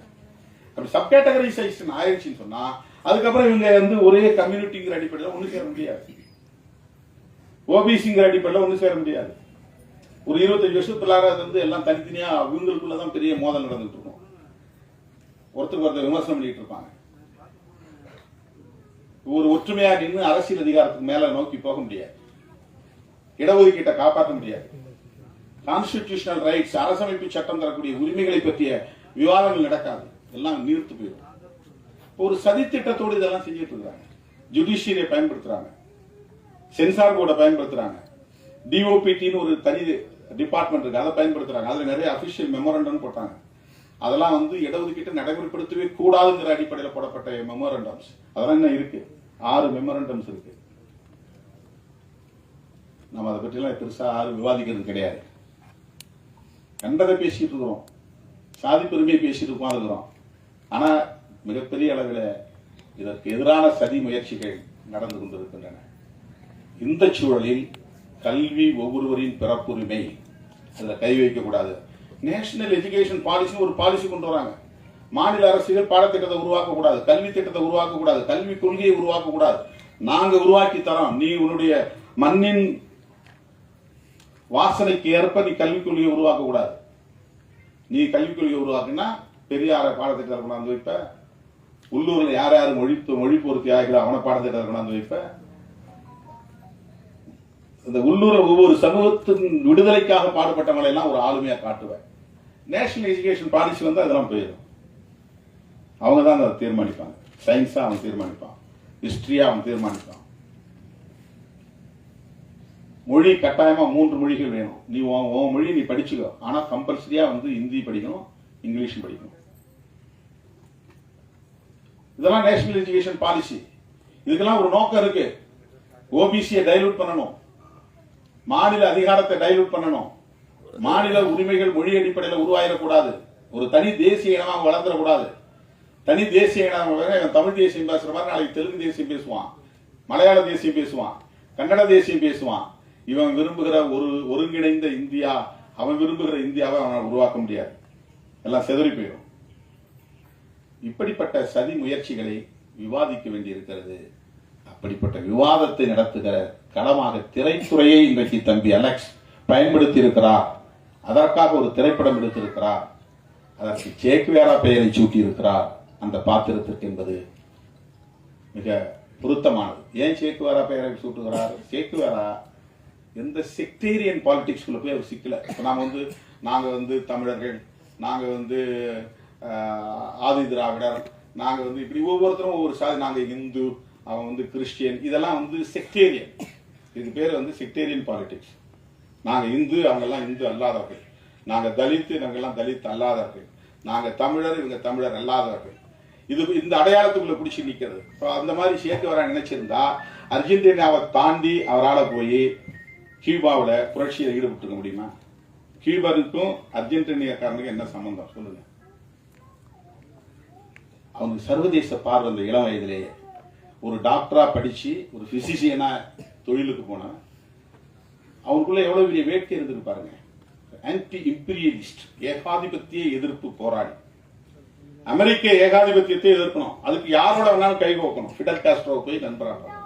அப்படி சப் கேட்டகரைசேஷன் ஆயிடுச்சுன்னு சொன்னா அதுக்கப்புறம் இவங்க ஒரே கம்யூனிட்டிங்கிற அடிப்படையில் ஒண்ணு சேர முடியாது. ஓபிசிங்கிற அடிப்படையில் ஒண்ணு சேர முடியாது. ஒரு 25 வருஷத்துக்குள்ளார எல்லாம் தனித்தனியா இவங்களுக்குள்ளதான் பெரிய மோதல் நடந்துட்டு இருக்கும். ஒருத்தருக்கு ஒருத்தர் விமர்சனம் பண்ணிட்டு இருப்பாங்க. ஒரு ஒற்றுமையா நின்று அரசியல் அதிகாரத்துக்கு மேல நோக்கி போக முடியாது. இடஒதுக்கீட்டை காப்பாற்ற முடியாது. கான்ஸ்டிடியூஷனல் ரைட்ஸ், அரசமைப்பு சட்டம் தரக்கூடிய உரிமைகளை பற்றிய விவாதங்கள் நடக்காது. எல்லாம் நீர்த்து போயிடும். ஒரு சதி திட்டத்தோடு இதெல்லாம் செஞ்சுட்டு இருக்காங்க. ஜுடிஷியரியை பயன்படுத்துறாங்க, சென்சார் போர்டை பயன்படுத்துறாங்க, டிஓபிடின்னு ஒரு தனி டிபார்ட்மெண்ட் இருக்கு, அதை பயன்படுத்துறாங்க. அதுல நிறைய அபிஷியல் மெமோரண்டம் போட்டாங்க. அதெல்லாம் இடஒதுக்கீட்டை நடைமுறைப்படுத்தவே கூடாதுங்கிற அடிப்படையில் போடப்பட்ட மெமோரண்டம்ஸ். அதெல்லாம் என்ன இருக்கு, 6 மெமோரண்டம்ஸ் இருக்கு. நம்ம அதை பற்றிலாம் பெருசா யாரும் விவாதிக்கிறது கிடையாது. கண்டதை பேசிட்டு இருக்கிறோம், சாதி பெருமையை பேசிட்டு உட்கார்ந்துக்கிறோம். ஆனா மிகப்பெரிய அளவில் இதற்கு எதிரான சதி முயற்சிகள் நடந்து கொண்டிருக்கின்றன. இந்த சூழலில் கல்வி ஒவ்வொருவரின் பிறப்புரிமை, அதில் கை வைக்கக்கூடாது. நேஷனல் எஜுகேஷன் பாலிசி ஒரு பாலிசி கொண்டு வராங்க. மாநில அரசுகள் பாடத்திட்டத்தை உருவாக்கக்கூடாது, கல்வி திட்டத்தை உருவாக்கக்கூடாது, கல்வி கொள்கையை உருவாக்கக்கூடாது. நாங்க உருவாக்கி தரோம், நீ உன்னுடைய மண்ணின் வாசனைக்கு ஏற்ப நீ கல்விக் கொள்கையை உருவாக்க கூடாது. நீ கல்விக் கொள்கையை உருவாக்குனா பெரியார பாடத்திட்டத்தில் கொண்டாந்து வைப்ப, உள்ளூர்ல யார் யார் மொழி பொருத்தி ஆகிற அவனை பாடத்திட்டத்தில் கொண்டாந்து வைப்ப. இந்த உள்ளூர ஒவ்வொரு சமூகத்தின் விடுதலைக்காக பாடுபட்டவங்களை எல்லாம் ஒரு ஆளுமையா காட்டுவேன். நேஷனல் எஜுகேஷன் பாலிசி வந்து அதெல்லாம் போயிடும். அவங்க தான் அதை தீர்மானிப்பாங்க. சயின்ஸா அவன் தீர்மானிப்பான், ஹிஸ்டரியா அவன் தீர்மானிப்பான். மொழி கட்டாயமா 3 மொழிகள் வேணும். நீ உன் மொழி நீ படிச்சுக்கோ, ஆனா கம்பல்சரியா வந்து ஹிந்தி படிக்கணும், இங்கிலீஷ் படிக்கணும். இதெல்லாம் நேஷனல் எஜுகேஷன் பாலிசி. இதுக்கெல்லாம் ஒரு நோக்கம் இருக்கு. ஓபிசியை டைலூட் பண்ணணும், மாநில அதிகாரத்தை டைலூட் பண்ணணும், மாநில உரிமைகள் மொழி அடிப்படையில் உருவாயிடக்கூடாது, ஒரு தனி தேசிய இனமா வளர்ந்துடக்கூடாது. தனி தேசிய இனம் தமிழ் தேசியம் பேசுற மாதிரி நாளைக்கு தெலுங்கு தேசியம் பேசுவான், மலையாள தேசியம் பேசுவான், கன்னட தேசியம் பேசுவான். இவன் விரும்புகிற ஒரு ஒருங்கிணைந்த இந்தியா, அவன் விரும்புகிற இந்தியாவை அவனால் உருவாக்க முடியாது, எல்லாம் செதறி போயிடும். இப்படிப்பட்ட சதி முயற்சிகளை விவாதிக்க வேண்டியிருக்கிறது. அப்படிப்பட்ட விவாதத்தை நடத்துகிற களமாக திரைத்துறையை இன்றைக்கு தம்பி அலெக்ஸ் பயன்படுத்தி இருக்கிறார். அதற்காக ஒரு திரைப்படம் எடுத்திருக்கிறார். அதற்கு சேக்குவேரா பெயரை சூட்டி இருக்கிறார் அந்த பாத்திரத்திற்கு என்பது மிக பொருத்தமானது. ஏன் சேக்குவேரா பெயரை சூட்டுகிறார்? சேக்குவேரா எந்த செக்டேரியன் பாலிடிக்ஸ்குள்ள போய் அவர் சிக்கல. நாங்க வந்து தமிழர்கள், நாங்க வந்து ஆதி திராவிடர், நாங்க வந்து இப்படி ஒவ்வொருத்தரும் ஒவ்வொரு சாதி, நாங்க இந்து, அவன் வந்து கிறிஸ்டியன், இதெல்லாம் வந்து செக்டேரியன். இதுக்கு பேர் வந்து செக்டேரியன் பாலிடிக்ஸ். நாங்க இந்து, அவங்க எல்லாம் இந்து அல்லாதவர்கள், நாங்க தலித்து, நாங்க எல்லாம் தலித் அல்லாதவர்கள், நாங்க தமிழர், இவங்க தமிழர் அல்லாதவர்கள். இது இந்த அடையாளத்துக்குள்ள பிடிச்சி நிக்கிறது. அந்த மாதிரி சேக்குவேரா நினைச்சிருந்தா அர்ஜென்டினாவை தாண்டி அவரால் போய் கியூபாவில் புரட்சியில் ஈடுபட்டு முடியுமா? கியூபாவுக்கும் அர்ஜென்டினியாக்காரனுக்கும் என்ன சம்பந்தம் சொல்லுங்க? அவங்க சர்வதேச பார்வை. அந்த இளம் வயதிலேயே ஒரு டாக்டரா படிச்சு ஒரு பிசிசியனா தொழிலுக்கு போன அவனுக்குள்ள எவ்வளவு பெரிய வேட்கை இருந்திருக்கு பாருங்க. ஆன்டி இம்பீரியலிஸ்ட், ஏகாதிபத்திய எதிர்ப்பு போராடி அமெரிக்க ஏகாதிபத்தியத்தை எதிர்க்கணும். அதுக்கு யாரோட வேணாலும் கை கோக்கணும். ஃபிடல் காஸ்ட்ரோ போய் நண்பராக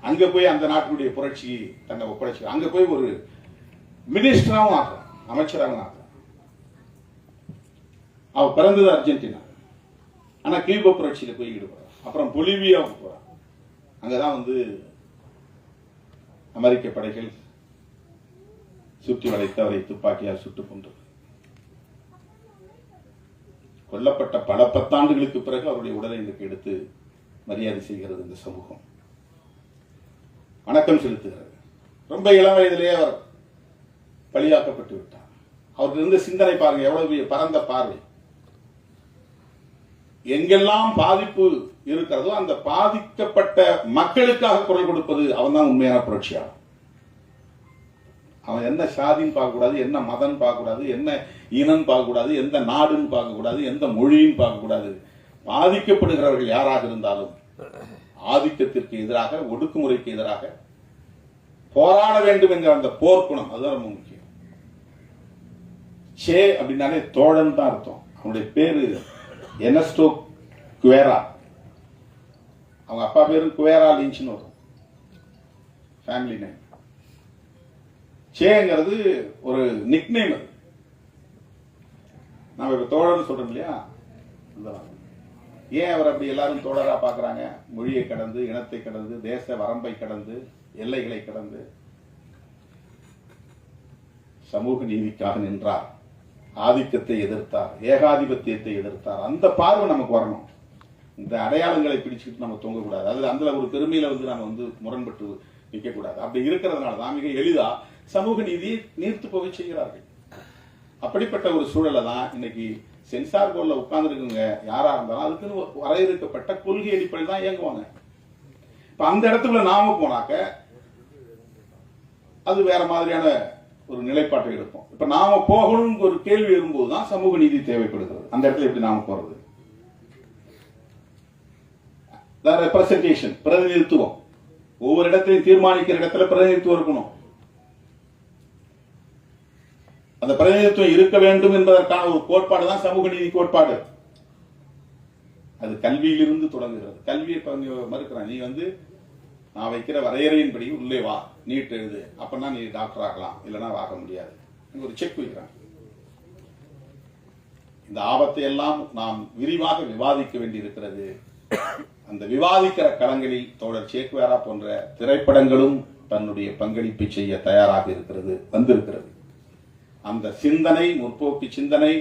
அங்க போய் அந்த நாட்டினுடைய புரட்சி தன்னை ஒப்படைச்சு அங்க போய் ஒரு மினிஸ்டராகவும் ஆகலாம், அமைச்சராகவும் ஆகலாம். அவ பிறந்தது அர்ஜென்டினா, ஆனா கியூபா புரட்சியில போய் ஈடுபடுறான். அப்புறம் பொலிவியாவுக்கு போறான். அங்கதான் வந்து அமெரிக்க படைகள் சுற்றி வளைத்து அவரை துப்பாக்கியால் சுட்டுக் கொண்டது. கொல்லப்பட்ட பல 10 ஆண்டுகளுக்கு பிறகு அவருடைய உடலை இன்றைக்கு எடுத்து மரியாதை செய்கிறது இந்த சமூகம், வணக்கம் செலுத்துகிறது. ரொம்ப இளம் வயதிலேயே அவர் பலியாக்கப்பட்டு விட்டார். அவருக்கு இருந்த சிந்தனை பாருங்க, எவ்வளவு பரந்த பார்வை. எங்கெல்லாம் பாதிப்பு இருக்கிறதோ அந்த பாதிக்கப்பட்ட மக்களுக்காக குரல் கொடுப்பது அவன் தான் உண்மையான புரட்சியாளர். அவன் என்ன சாதின்னு பார்க்கக்கூடாது, என்ன மதம் பார்க்கக்கூடாது, என்ன இனம் பார்க்கக்கூடாது, எந்த நாடுன்னு பார்க்கக்கூடாது, எந்த மொழியும் பார்க்கக்கூடாது. பாதிக்கப்படுகிறவர்கள் யாராக இருந்தாலும் ஆதிக்கத்திற்கு எதிராக, ஒடுக்குமுறைக்கு எதிராக போராட வேண்டும் என்கிற அந்த போர்க்குணம் அதுதான் ரொம்ப முக்கியம். சே அப்படின்னாலே தோழன் தான் அர்த்தம். அவனுடைய பேரு எர்னஸ்டோ குவேரா. அவங்க அப்பா பேரு குவேரா லிஞ்ச்னு வரும், ஃபேமிலி நேம். சேங்கிறது ஒரு நிக்நேம். அது நம்ம இப்ப தோழர்னு சொல்றோம் இல்லையா, ஏன் அவர் அப்படி எல்லாரும் தோழரா பாக்குறாங்க? மொழியை கடந்து, இனத்தை கடந்து, தேச வரம்பை கடந்து, எல்லைகளை கடந்து சமூக நீதிக்காக நின்றார், ஆதிக்கத்தை எதிர்த்தார், ஏகாதிபத்தியத்தை எதிர்த்தார். அந்த பார்வை நமக்கு வரணும். இந்த அடையாளங்களை பிடிச்சிட்டு நம்ம தூங்கக்கூடாது. அது அந்த ஒரு பெருமையில வந்து நம்ம வந்து முரண்பட்டு நிற்க கூடாது. அப்படி இருக்கிறதுனால தான் மிக எளிதா சமூக நீதியை நீர்த்து போக செய்கிறார்கள். அப்படிப்பட்ட ஒரு சூழலை தான் இன்னைக்கு சென்சார் போர்டில் உட்கார்ந்துருக்குங்க யாரா இருந்தாலும் அதுக்குன்னு வரையறுக்கப்பட்ட கொள்கை அடிப்படையில் தான் இயங்குவாங்க. இப்ப அந்த இடத்துல நாம போனாக்க அது வேற மாதிரியான ஒரு நிலைப்பாட்டை எடுப்போம். இப்ப நாம போகணும் ஒரு கேள்வி வரும்போதுதான் சமூக நீதி தேவைப்படுகிறது. அந்த இடத்துல எப்படி நாம போறது? ரெப்ரசன்டேஷன், பிரதிநிதித்துவம். ஒவ்வொரு இடத்தையும் தீர்மானிக்கிற இடத்துல பிரதிநிதித்துவம் இருக்கணும். அந்த பிரதிநிதித்துவம் இருக்க வேண்டும் என்பதற்கான ஒரு கோட்பாடு தான் சமூக நீதி கோட்பாடு. அது கல்வியிலிருந்து தொடங்குகிறது. கல்வியை மறுக்கிறான். நீ வந்து நான் வைக்கிற வரையறையின்படி உள்ளே வா, நீட் எழுது, அப்பனா நீ டாக்டர் ஆகலாம், இல்லைன்னா ஆக முடியாது. ஒரு செக் வைக்கிறாங்க. இந்த ஆபத்தை எல்லாம் நாம் விரிவாக விவாதிக்க வேண்டியிருக்கிறது. அந்த விவாதிக்கிற களங்களில் தோழர் சேக்குவேரா போன்ற திரைப்படங்களும் தன்னுடைய பங்களிப்பை செய்ய தயாராக வந்திருக்கிறது. அந்த சிந்தனை, முற்போக்கு சிந்தனை,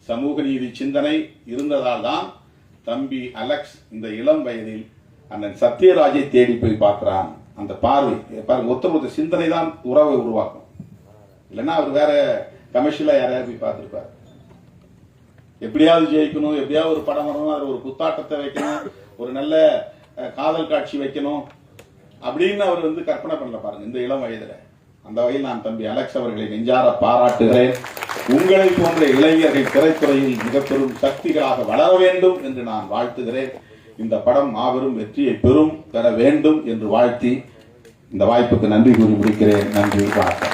சமூக நீதி சிந்தனை இருந்ததால் தான் தம்பி அலெக்ஸ் இந்த இளம் வயதில் அண்ணன் சத்யராஜை தேடி போய் பார்க்கிறான். அந்த பார்வை பாருங்க, ஒருத்தர் சிந்தனை தான் உறவை உருவாக்கும். இல்லைன்னா அவர் வேற கமர்ஷியலா யாரையாவது போய் பார்த்திருப்பார். எப்படியாவது ஜெயிக்கணும், எப்படியாவது ஒரு படம் வரணும், அதில் ஒரு குத்தாட்டத்தை வைக்கணும், ஒரு நல்ல காதல் காட்சி வைக்கணும் அப்படின்னு அவர் கற்பனை பண்ணல. பாருங்க இந்த இளம் வயதுல. அந்த வகையில் நான் தம்பி அலெக்ஸ் அவர்களை நெஞ்சார பாராட்டுகிறேன். உங்களை போன்ற இளைஞர்கள் திரைத்துறையில் மிக பெரும் சக்திகளாக வளர வேண்டும் என்று நான் வாழ்த்துகிறேன். இந்த படம் மாபெரும் வெற்றியை பெற வேண்டும் என்று வாழ்த்தி இந்த வாய்ப்புக்கு நன்றி கூறி முடிக்கிறேன். நன்றி, வணக்கம்.